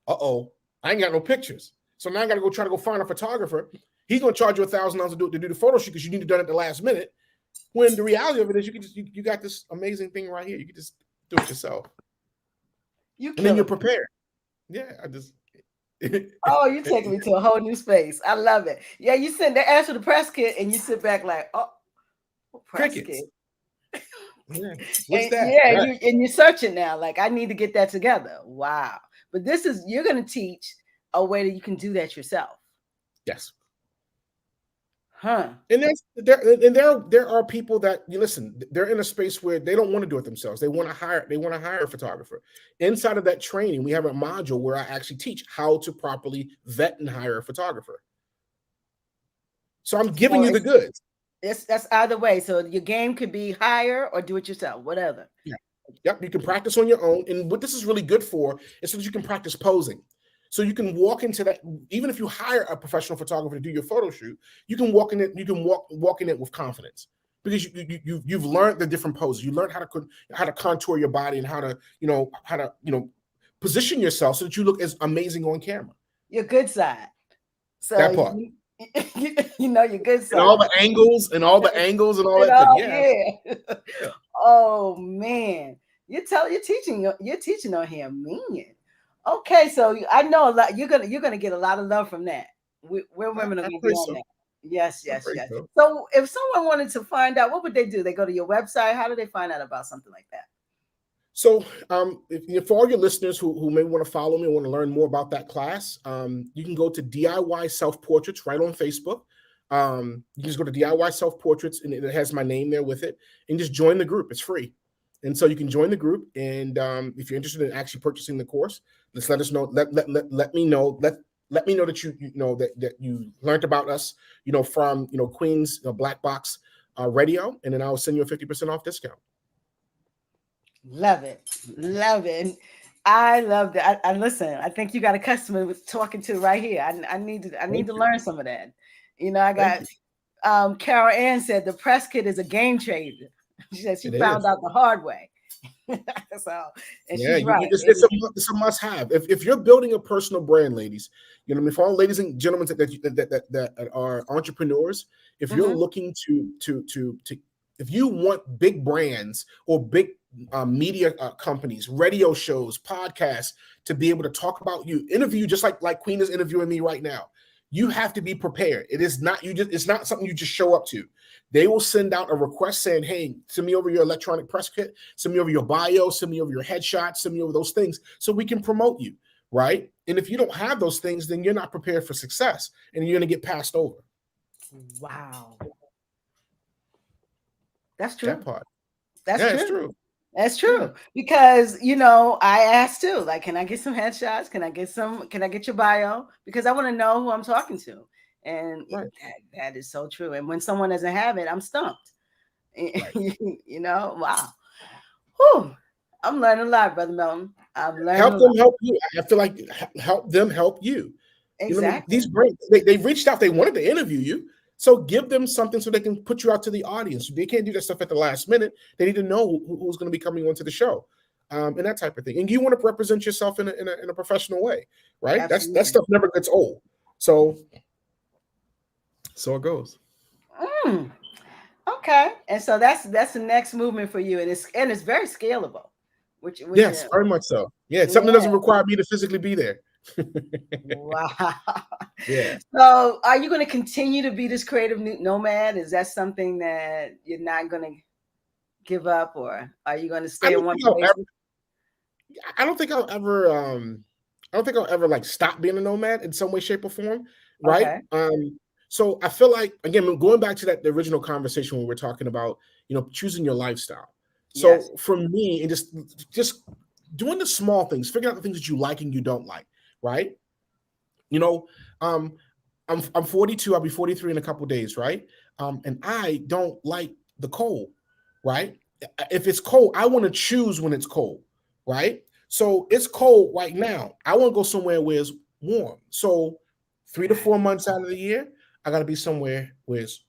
I ain't got no pictures. So now I got to try to find a photographer. He's gonna charge you $1,000 to do the photo shoot because you need to do it at the last minute. When the reality of it is, you got this amazing thing right here. You can just do it yourself. And then you're prepared. Yeah,
Oh, you're taking me to a whole new space. I love it. Yeah, they ask for the press kit and you sit back like, press kit.
Yeah. What's that?
Yeah, right. You're searching now. Like, I need to get that together. Wow. But you're going to teach a way that you can do that yourself.
Yes.
Huh.
And there are people that they're in a space where they don't want to do it themselves. They want to hire a photographer. Inside of that training, we have a module where I actually teach how to properly vet and hire a photographer. So I'm giving you the goods.
That's either way. So your game could be hire or do it yourself, whatever.
Yeah. Yep. You can practice on your own. And what this is really good for is so that you can practice posing. So you can walk into that, even if you hire a professional photographer to do your photo shoot, you can walk in it. You can walk in it with confidence because you've learned the different poses. You learned how to contour your body and how to position yourself so that you look as amazing on camera.
Your good side. So
that part.
Your good side.
And all the angles and all that thing.
Yeah. Oh man, you're teaching on here, man. Okay, so I know a lot. You're gonna get a lot of love from that. We're women are gonna be on that. Yes. So if someone wanted to find out, what would they do? They go to your website. How do they find out about something like that?
So for all your listeners who may want to follow me and want to learn more about that class, you can go to DIY Self-Portraits right on Facebook. You can just go to DIY Self-Portraits and it has my name there with it, and just join the group. It's free. And so you can join the group, and if you're interested in actually purchasing the course, just let us know. Let me know. Let me know that you know that you learned about us, from Queen's BLaKBoxx Radio, and then I'll send you a 50% off discount.
Love it. I love that. I listen. I think you got a customer talking to right here. I need to learn some of that. Carol Ann said the press kit is a game changer. She said she
It
found
is.
out the hard way. So, and
Yeah,
she's right.
it's a must have. If you're building a personal brand, ladies, you know what I mean, for all ladies and gentlemen that are entrepreneurs, if you're looking to if you want big brands or big media companies, radio shows, podcasts to be able to talk about you, interview you just like Queen is interviewing me right now. You have to be prepared. It is not it's not something you just show up to. They will send out a request saying, hey, send me over your electronic press kit, send me over your bio, send me over your headshots, send me over those things so we can promote you, right? And if you don't have those things, then you're not prepared for success and you're going to get passed over.
Wow. That's true.
That part.
That's
yeah,
true.
It's true.
That's true. Yeah. Because, you know, I asked too, like, can I get some headshots? Can I get your bio? Because I want to know who I'm talking to. And right. that is so true. And when someone doesn't have it, I'm stumped. Right. You know, wow. Whew. I'm learning a lot, Brother Milton. I'm learning
help them help you. I feel like help them help you.
Exactly.
You know, these brands, they reached out, they wanted to interview you. So give them something so they can put you out to the audience. They can't do that stuff at the last minute. They need to know who's going to be coming onto the show, and that type of thing. And you want to represent yourself in a professional way, right? Absolutely. That stuff never gets old. So it goes.
Okay, and so that's the next movement for you, and it's very scalable. Which
yes, very much so. Yeah, it's something that doesn't require me to physically be there.
Wow.
Yeah.
So are you going to continue to be this creative nomad? Is that something that you're not going to give up, or are you going to stay in one place?
I don't think I'll ever like stop being a nomad in some way, shape, or form. Right. Okay. So I feel like, again, going back to the original conversation when we were talking about, you know, choosing your lifestyle. So yes. For me, and just doing the small things, figuring out the things that you like and you don't like. Right. You know, I'm 42. I'll be 43 in a couple of days. Right. And I don't like the cold. Right. If it's cold, I want to choose when it's cold. Right. So it's cold right now. I want to go somewhere where it's warm. So 3 to 4 months out of the year, I got to be somewhere where it's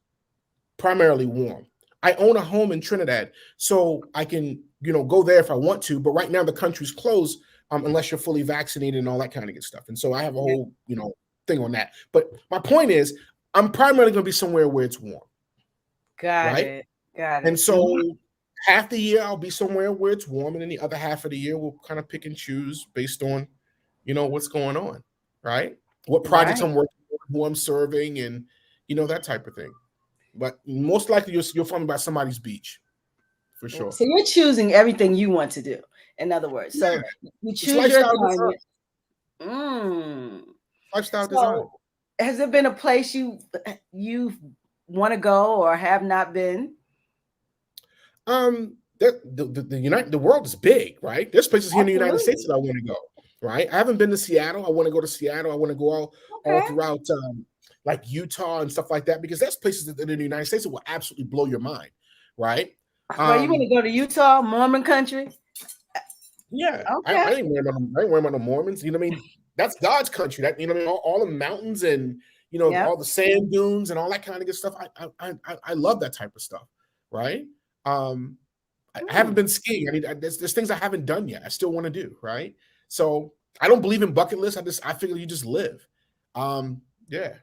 primarily warm. I own a home in Trinidad, so I can, you know, go there if I want to. But right now the country's closed unless you're fully vaccinated and all that kind of good stuff. And so I have a whole, you know, thing on that. But my point is, I'm primarily going to be somewhere where it's warm.
Got it.
And so half the year I'll be somewhere where it's warm, and then the other half of the year we'll kind of pick and choose based on, you know, what's going on, right? What projects I'm working on, who I'm serving, and, you know, that type of thing. But most likely you'll find me by somebody's beach, for sure.
So you're choosing everything you want to do. In other words, so you choose your time.
Lifestyle design.
Has there been a place you want to go or have not been?
The world is big, right? There's places here in the United States that I want to go, right? I haven't been to Seattle. I want to go to Seattle. I want to go all throughout like Utah and stuff like that, because there's places that in the United States that will absolutely blow your mind, right?
Well, you want to go to Utah, Mormon country?
Yeah, okay. I ain't worrying about no Mormons. You know what I mean? That's God's country. That, you know what I mean? All the mountains and, you know, all the sand dunes and all that kind of good stuff. I love that type of stuff, right? I haven't been skiing. I mean, there's things I haven't done yet. I still want to do, right? So I don't believe in bucket lists. I figure you just live. Yeah.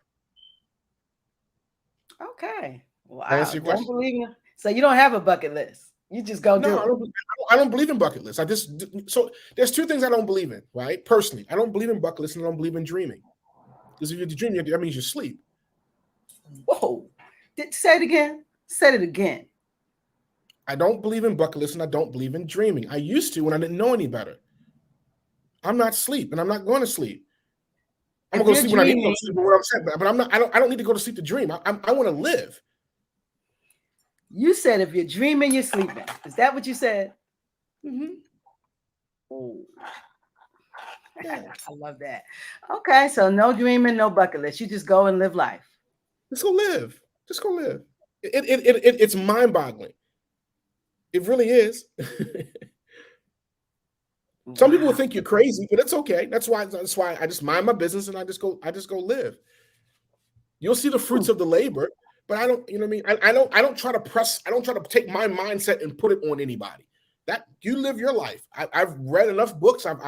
Okay. Wow. Don't believe in. So you don't have a bucket list. You just go do it.
I don't believe in bucket lists. So there's two things I don't believe in, right? Personally, I don't believe in bucket lists and I don't believe in dreaming. Because if you're dreaming, that means you sleep.
Whoa. Say it again. Say it again.
I don't believe in bucket lists and I don't believe in dreaming. I used to when I didn't know any better. I'm not sleep and I'm not going to sleep. I'm going to go sleep when I need to go sleep. What I'm saying, but I'm not. I don't need to go to sleep to dream. I want to live.
You said if you're dreaming, you're sleeping. Is that what you said?
Mm-hmm.
Oh, I love that. Okay, so no dreaming, no bucket list. You just go and live life.
Just go live. Just go live. It's mind-boggling. It really is. Some people will think you're crazy, but it's okay. That's why I just mind my business and I just go live. You'll see the fruits of the labor, But I don't, you know what I mean? I don't try to take my mindset and put it on anybody. That you live your life. I've read enough books. I've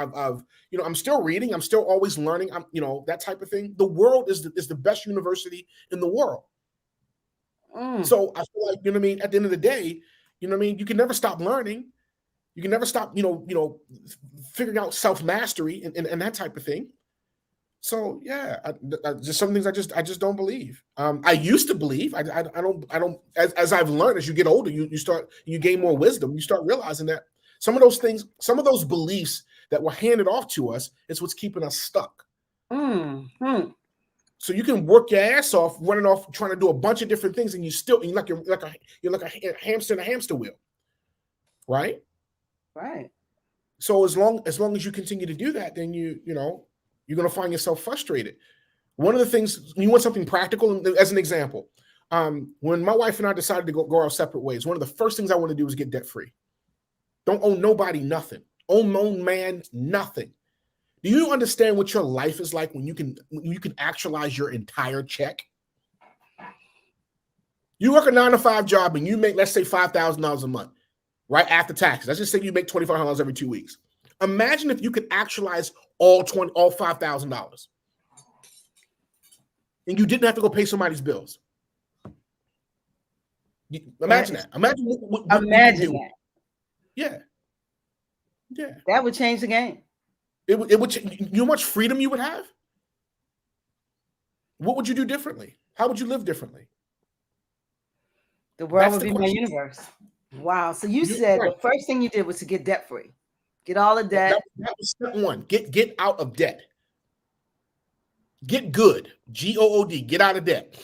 you know, I'm still reading. I'm still always learning. I'm, you know, that type of thing. The world is the best university in the world. So I feel like, you know what I mean? At the end of the day, you know what I mean? You can never stop learning. You can never stop, you know, figuring out self-mastery and that type of thing. So yeah, just some things I just don't believe. I used to believe. I don't. As I've learned, as you get older, you gain more wisdom. You start realizing that some of those things, some of those beliefs that were handed off to us, is what's keeping us stuck. So you can work your ass off, running off, trying to do a bunch of different things, and you're like a hamster in a hamster wheel, right?
Right.
So as long as you continue to do that, then you're going to find yourself frustrated. One of the things, you want something practical, as an example, when my wife and I decided to go our separate ways, one of the first things I want to do was get debt free. Don't owe nobody nothing. Owe no man nothing. Do you understand what your life is like when you can actualize your entire check? You work a 9-to-5 job and you make, let's say, $5,000 a month, right after taxes. Let's just say you make $2,500 every 2 weeks. Imagine if you could actualize all $5,000, and you didn't have to go pay somebody's bills. Imagine that. Imagine what that. Yeah.
That would change the game.
It would. You know how much freedom you would have? What would you do differently? How would you live differently?
The world would be my universe. Wow. So you said the first thing you did was to get debt free. Get all the debt.
That was step one. Get out of debt. Get good. GOOD. Get out of debt.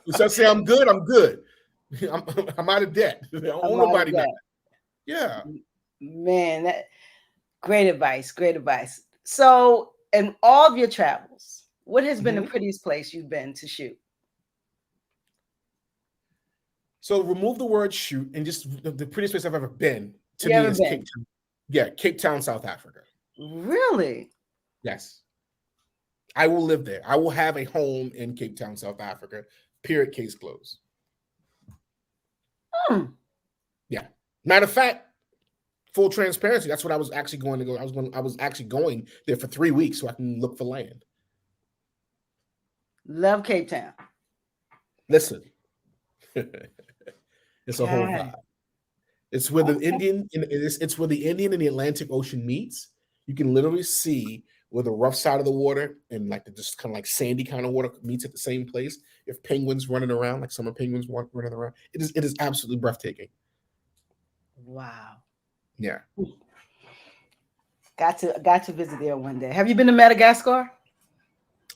So I say I'm good. I'm good. I'm out of debt. I don't owe nobody nothing. Yeah.
Man, great advice. Great advice. So, in all of your travels, what has been the prettiest place you've been to shoot?
So remove the word shoot, and just the prettiest place I've ever been to me is Cape Town. Yeah, Cape Town, South Africa.
Really?
Yes. I will live there. I will have a home in Cape Town, South Africa. Period. Case closed. Yeah. Matter of fact, full transparency, that's what I was actually going to go. I was actually going there for 3 weeks so I can look for land.
Love Cape Town.
Listen, it's a whole vibe. It's where the Indian, it's where the Indian and the Atlantic Ocean meets. You can literally see where the rough side of the water and like the just kind of like sandy kind of water meets at the same place. If penguins running around, like summer penguins running around, it is absolutely breathtaking.
Wow.
Yeah.
Got to visit there one day. Have you been to Madagascar?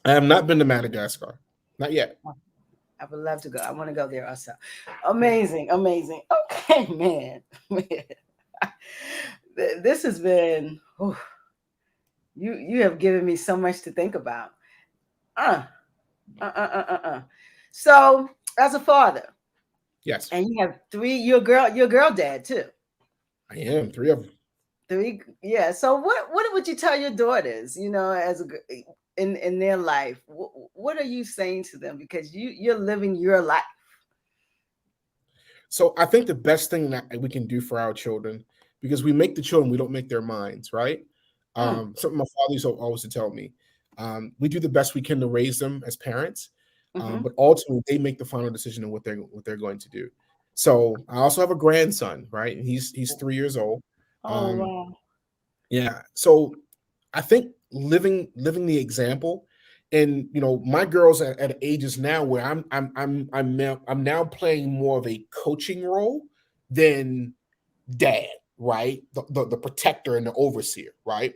I have not been to Madagascar. Not yet.
I would love to go. I want to go there also. Amazing. Amazing. Okay, man. This has been, you have given me so much to think about. So as a father.
Yes.
And you have 3, you're a girl dad too.
I am 3 of them.
3, yeah. So what would you tell your daughters, as in their life? What are you saying to them? Because you're living your life.
So I think the best thing that we can do for our children, because we make the children, we don't make their minds, right? Something my father used to always tell me. We do the best we can to raise them as parents, but ultimately they make the final decision on what they're going to do. So I also have a grandson, right? And he's 3 years old.
Oh wow.
Yeah. So I think living the example, and my girls at ages now where I'm now playing more of a coaching role than dad, right? The protector and the overseer, right?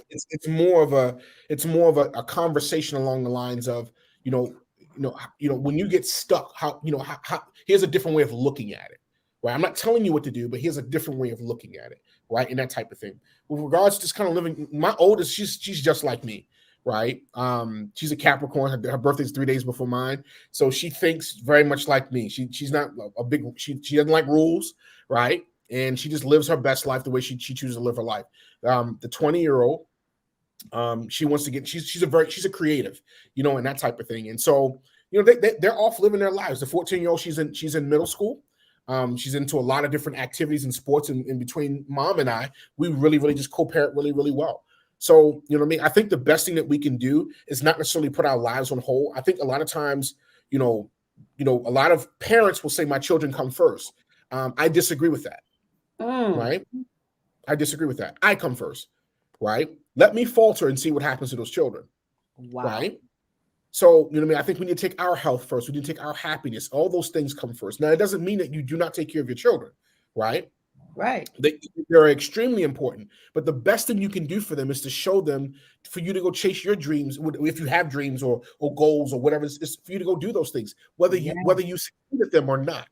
It's more of a conversation along the lines of when you get stuck, how here's a different way of looking at it, right? I'm not telling you what to do, but here's a different way of looking at it, right? And that type of thing. With regards to just kind of living, my oldest, she's just like me, right? She's a Capricorn. Her birthday's 3 days before mine, so she thinks very much like me. She's not a big. She doesn't like rules, right? And she just lives her best life the way she chooses to live her life. The 20-year-old, she wants to get. She's a creative, and that type of thing. And so you know, they're off living their lives. The 14-year-old, she's in middle school. She's into a lot of different activities and sports. And in between mom and I, we really just co-parent really well. So, you know what I mean? I think the best thing that we can do is not necessarily put our lives on hold. I think a lot of times, you know, a lot of parents will say my children come first. I disagree with that. Right? I disagree with that. I come first. Right? Let me falter and see what happens to those children.
Wow.
Right? So, you know what I mean? I think we need to take our health first. We need to take our happiness. All those things come first. Now, it doesn't mean that you do not take care of your children, right?
Right.
They're extremely important. But the best thing you can do for them is to show them, for you to go chase your dreams, if you have dreams or goals or whatever, it's for you to go do those things, whether you succeed at them or not,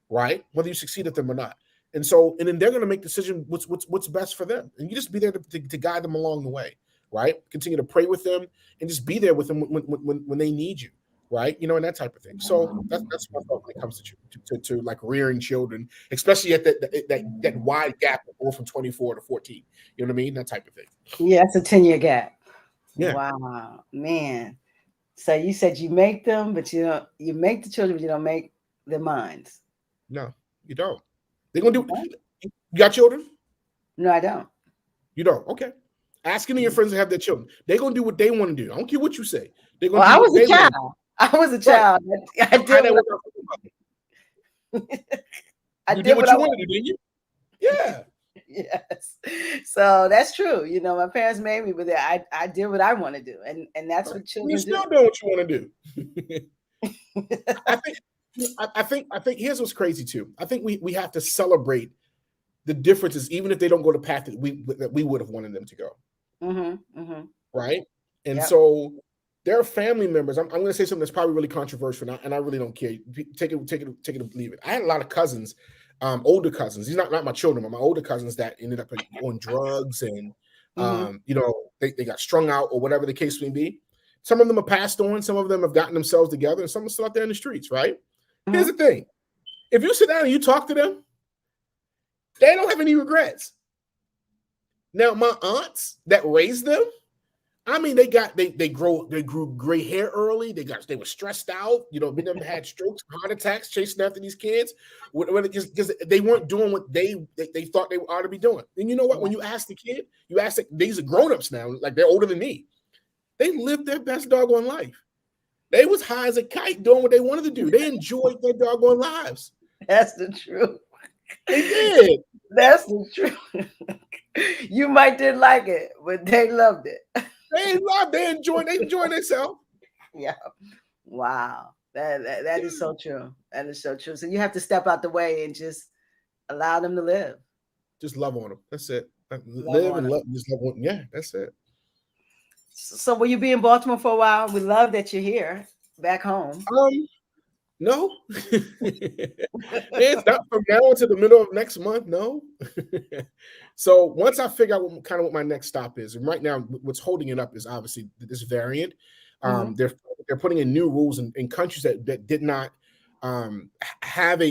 right? Whether you succeed at them or not. And so, and then they're going to make decisions what's best for them. And you just be there to guide them along the way. Right? Continue to pray with them and just be there with them when they need you, right? You know, and that type of thing. So that's my thought when it comes to like rearing children, especially at that wide gap of going from 24 to 14. You know what I mean? That type of thing.
Yeah, it's a 10-year gap.
Yeah.
Wow, man. So you said you make them, but you make the children, but you don't make their minds.
No, you don't. They're gonna do. You got children?
No, I don't.
You don't. Okay. Ask any of your friends to have their children. They're gonna do what they want to do. I don't care what you say. They're gonna.
I was a child. I was a child. I did what
you wanted to do, didn't you? Yeah.
Yes. So that's true. You know, my parents made me, but I did what I want to do, and that's what children do.
You still doing what you want to do. I think here's what's crazy too. I think we have to celebrate the differences, even if they don't go the path that we would have wanted them to go. Right? And so there are family members. I'm going to say something that's probably really controversial, and I really don't care. Take it or leave it. I had a lot of cousins, older cousins. These are not my children, but my older cousins that ended up on drugs and you know, they got strung out or whatever the case may be. Some of them have passed on. Some of them have gotten themselves together, and some are still out there in the streets. Right? Here's the thing: if you sit down and you talk to them, they don't have any regrets. Now, my aunts that raised them, I mean, they grew gray hair early. They were stressed out. You know, many of them had strokes, heart attacks, chasing after these kids because they weren't doing what they thought they ought to be doing. And you know what? When you ask the kid, these are grown-ups now, like they're older than me. They lived their best doggone life. They was high as a kite doing what they wanted to do. They enjoyed their doggone lives.
That's the truth.
They did.
That's the truth. You might didn't like it, but they loved it.
They enjoyed themselves.
Yeah. Wow. That is so true. That is so true. So you have to step out the way and just allow them to live.
Just love on them. That's it. Live and love. Just love on them. Yeah, that's it.
So will you be in Baltimore for a while? We love that you're here back home.
No. It's not from now until the middle of next month. No. So once I figure out what my next stop is, and right now what's holding it up is obviously this variant. They're putting in new rules in countries that did not have a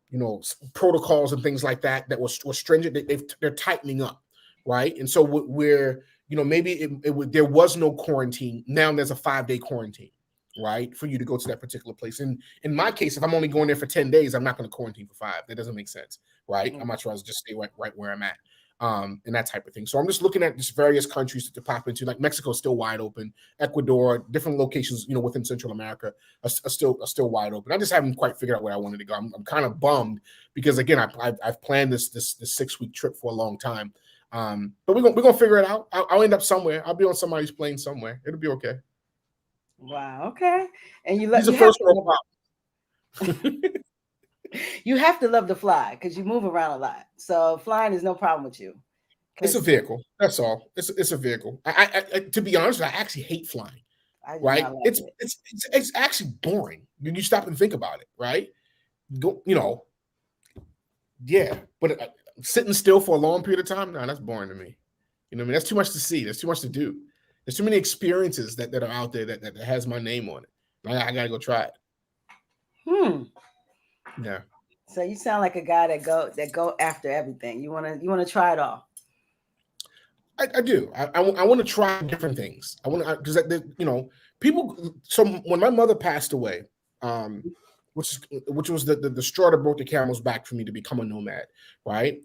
you know, protocols and things like that was stringent. They're tightening up, right? And so we're, you know, maybe there was no quarantine. Now there's a 5-day quarantine, right, for you to go to that particular place. And in my case, if I'm only going there for 10 days, I'm not going to quarantine for 5. That doesn't make sense, right? I'm not sure I'll just stay right where I'm at, and that type of thing. So I'm just looking at just various countries to pop into. Like Mexico is still wide open. Ecuador, different locations, you know, within Central America are still wide open. I just haven't quite figured out where I wanted to go. I'm kind of bummed because again, I've planned this 6-week trip for a long time. But we're gonna figure it out. I'll end up somewhere. I'll be on somebody's plane somewhere. It'll be okay.
Wow. Okay. And you you have to love to fly because you move around a lot. So flying is no problem with you.
It's a vehicle. That's all. It's a vehicle. I to be honest, I actually hate flying. Right? It's actually boring when you stop and think about it. Right? Go, you know. Yeah, but sitting still for a long period of time, no, that's boring to me. You know what I mean? That's too much to see. There's too much to do. There's too many experiences that are out there that has my name on it. I gotta go try it. Yeah.
So you sound like a guy that go after everything. You wanna try it all.
I do. I want to try different things. I want to, because you know, people. So when my mother passed away, which was the straw that broke the camel's back for me to become a nomad, right?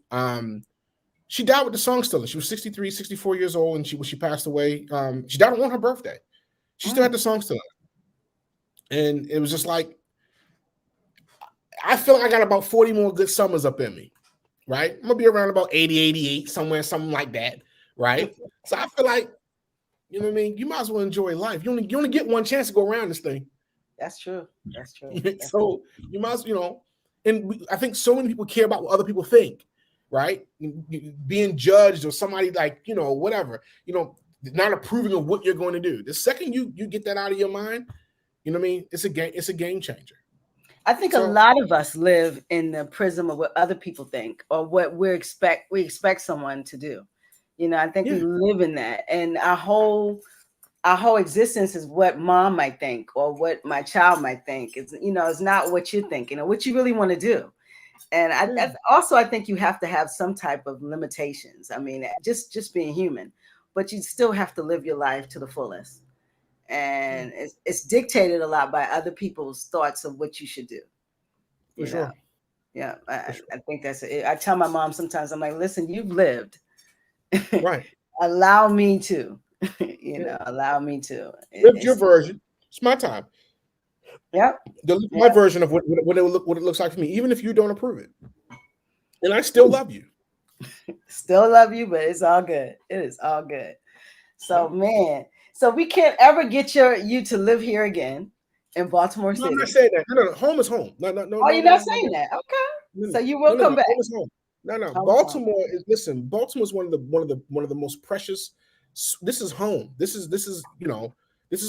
She died with the song still. She was 63, 64 years old, and when she passed away, she died on her birthday. She still had the song still. And it was just like, I feel like I got about 40 more good summers up in me, right? I'm going to be around about 80, 88, somewhere, something like that, right? So I feel like, you know what I mean? You might as well enjoy life. You only get one chance to go around this thing.
That's true. That's true.
So you must, and I think so many people care about what other people think, right? Being judged or somebody like, whatever, not approving of what you're going to do. The second you get that out of your mind, you know what I mean? It's a game changer.
I think a lot of us live in the prism of what other people think or what we expect someone to do. I think we live in that, and our whole existence is what mom might think or what my child might think. It's not what you're thinking or what you really want to do. And I think you have to have some type of limitations. I mean, just being human, but you still have to live your life to the fullest. And it's dictated a lot by other people's thoughts of what you should do.
For sure.
Yeah, I think that's it. I tell my mom sometimes, I'm like, listen, you've lived.
Right.
Allow me to, allow me to.
Live your version. It's my time.
Yep.
My version of what it looks like for me, even if you don't approve it. And I still love you.
Still love you, but it's all good. It is all good. So, man, so we can't ever get you to live here again in Baltimore City.
I'm not saying that. No. Home is home. No.
Oh, you're not saying that. Okay. So you will come back.
Home is home. No. Baltimore is one of the most precious. This is home. This is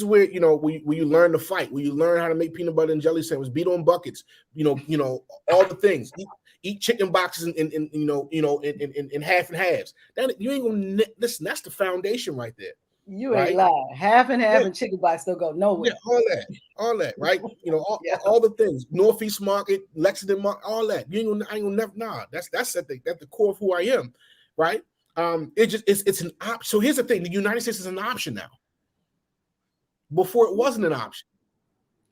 where where you learn to fight, where you learn how to make peanut butter and jelly sandwiches, beat on buckets, all the things. Eat chicken boxes in half and halves. That you ain't gonna listen. That's the foundation right there.
You ain't lying. Half and half and chicken box don't go nowhere.
Yeah, all that, right? All the things. Northeast Market, Lexington Market, all that. I ain't gonna never. Nah, that's at the core of who I am, right? It's an option. So here's the thing: the United States is an option now. Before it wasn't an option.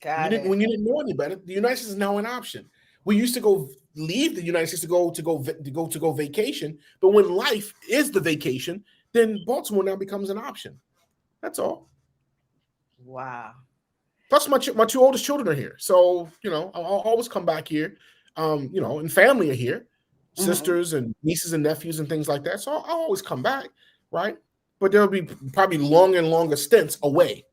When you didn't know any better, the United States is now an option. We used to leave the United States to go vacation, but when life is the vacation, then Baltimore now becomes an option. That's all.
Wow.
Plus, my two oldest children are here, so I'll always come back here. And family are here, sisters and nieces and nephews and things like that. So I'll always come back, right? But there'll be probably longer and longer stints away,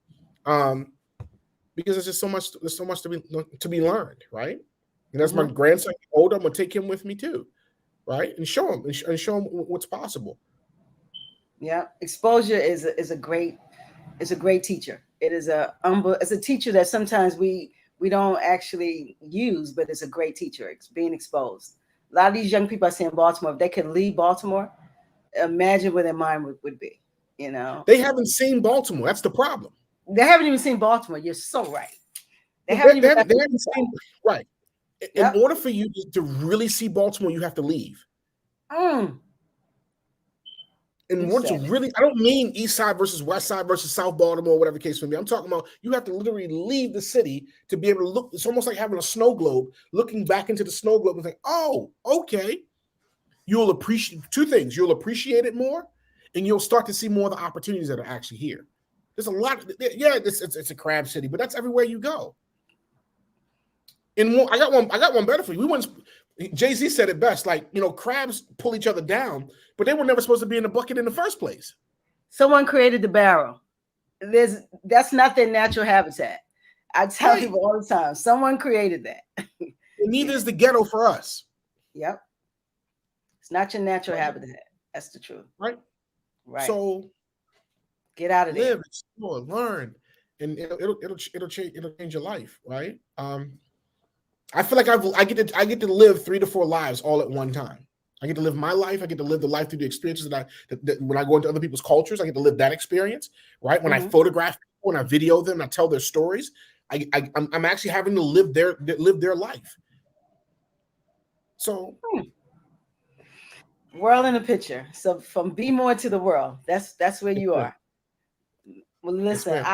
because there's just so much. There's so much to be learned, right? And as my grandson gets older, I'm gonna take him with me too, right? And show him what's possible.
Yeah, exposure is a great teacher. It is it's a teacher that sometimes we don't actually use, but it's a great teacher. It's being exposed. A lot of these young people I see in Baltimore, if they could leave Baltimore, imagine where their mind would be.
They haven't seen Baltimore. That's the problem.
They haven't even seen Baltimore. You're so right.
They haven't seen right. In order for you to really see Baltimore, you have to leave. And once you really, I don't mean East Side versus West Side versus South Baltimore, whatever the case may be. I'm talking about you have to literally leave the city to be able to look. It's almost like having a snow globe, looking back into the snow globe and think, oh, okay. You'll appreciate two things. You'll appreciate it more, and you'll start to see more of the opportunities that are actually here. There's a lot. It's a crab city, but that's everywhere you go. And I got one better for you. Jay-Z said it best, like, crabs pull each other down, but they were never supposed to be in the bucket in the first place.
Someone created the barrel. That's not their natural habitat. I tell people all the time, someone created that.
And neither is the ghetto for us.
Yep. It's not your natural habitat. That's the truth.
Right.
So get out of there.
Live, explore, learn, and it'll change your life, right? I feel like I get to live 3 to 4 lives all at one time. I get to live my life. I get to live the life through the experiences that when I go into other people's cultures, I get to live that experience, right? When I photograph people, when I video them, I tell their stories. I'm actually having to live their life. So,
world in a picture. So from BMore to the world, that's where you are. Well, listen,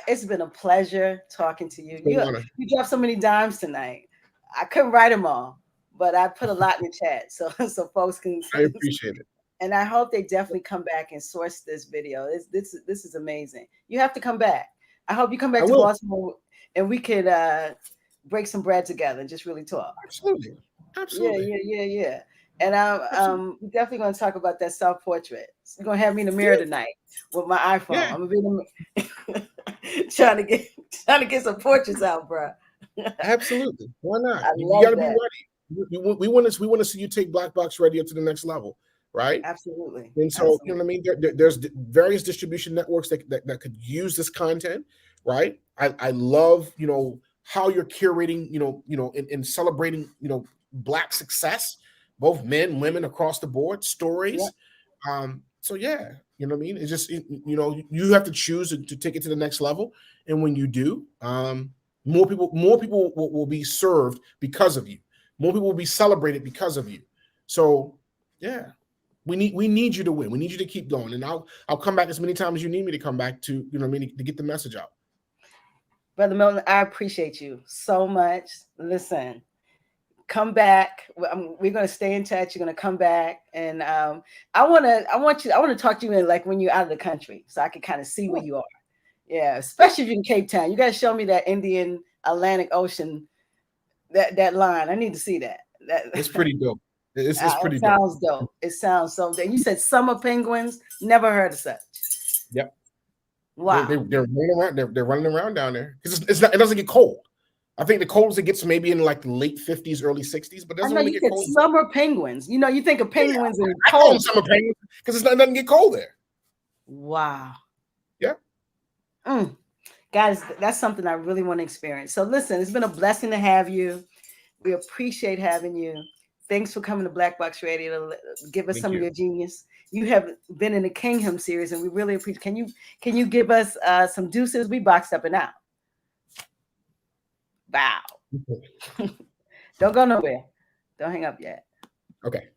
it's been a pleasure talking to you. You dropped so many dimes tonight. I couldn't write them all, but I put a lot in the chat so folks can.
I appreciate it.
And I hope they definitely come back and source this video. This is amazing. You have to come back. I hope you come back to Baltimore and we could break some bread together and just really talk.
Absolutely.
Yeah. And I'm definitely going to talk about that self-portrait. You're going to have me in the mirror tonight with my iPhone. Yeah. I'm going to be trying to get some portraits out, bro.
Absolutely. Why not? You got to be ready. We want to see you take BLaKBoxxRadio to the next level, right?
Absolutely.
And so, you know what I mean? There's various distribution networks that could use this content, right? I love, how you're curating, and celebrating, Black success, both men, women across the board, stories. Yeah. So yeah, you know what I mean? It's just, you have to choose to take it to the next level. And when you do, more people will be served because of you. More people will be celebrated because of you. So yeah, we need you to win. We need you to keep going. And I'll come back as many times as you need me to come back to, to get the message out.
Brother Milton, I appreciate you so much. Listen, come back. We're going to stay in touch. You're going to come back. And I want to talk to you in like when you're out of the country so I can kind of see where you are. Yeah. Especially if you're in Cape Town, you got to show me that Indian Atlantic Ocean, that line. I need to see that.
It's pretty dope. It's pretty
dope. It sounds dope. It sounds so dope. You said summer penguins. Never heard of such.
Yep.
Wow.
They're running around. They're running around down there because it doesn't get cold. I think the coldest it gets maybe in like the late 50s, early 60s, but it doesn't really get cold.
Summer penguins. You think of penguins and
cold. I call them summer penguins because it doesn't get cold there.
Wow.
Yeah.
Guys, that's something I really want to experience. So listen, it's been a blessing to have you. We appreciate having you. Thanks for coming to BLaKBoxxRadio to give us some of your genius. You have been in the KinG series, and we really appreciate. Can you give us some deuces? We boxed up and out. Wow. Don't go nowhere. Don't hang up yet.
Okay.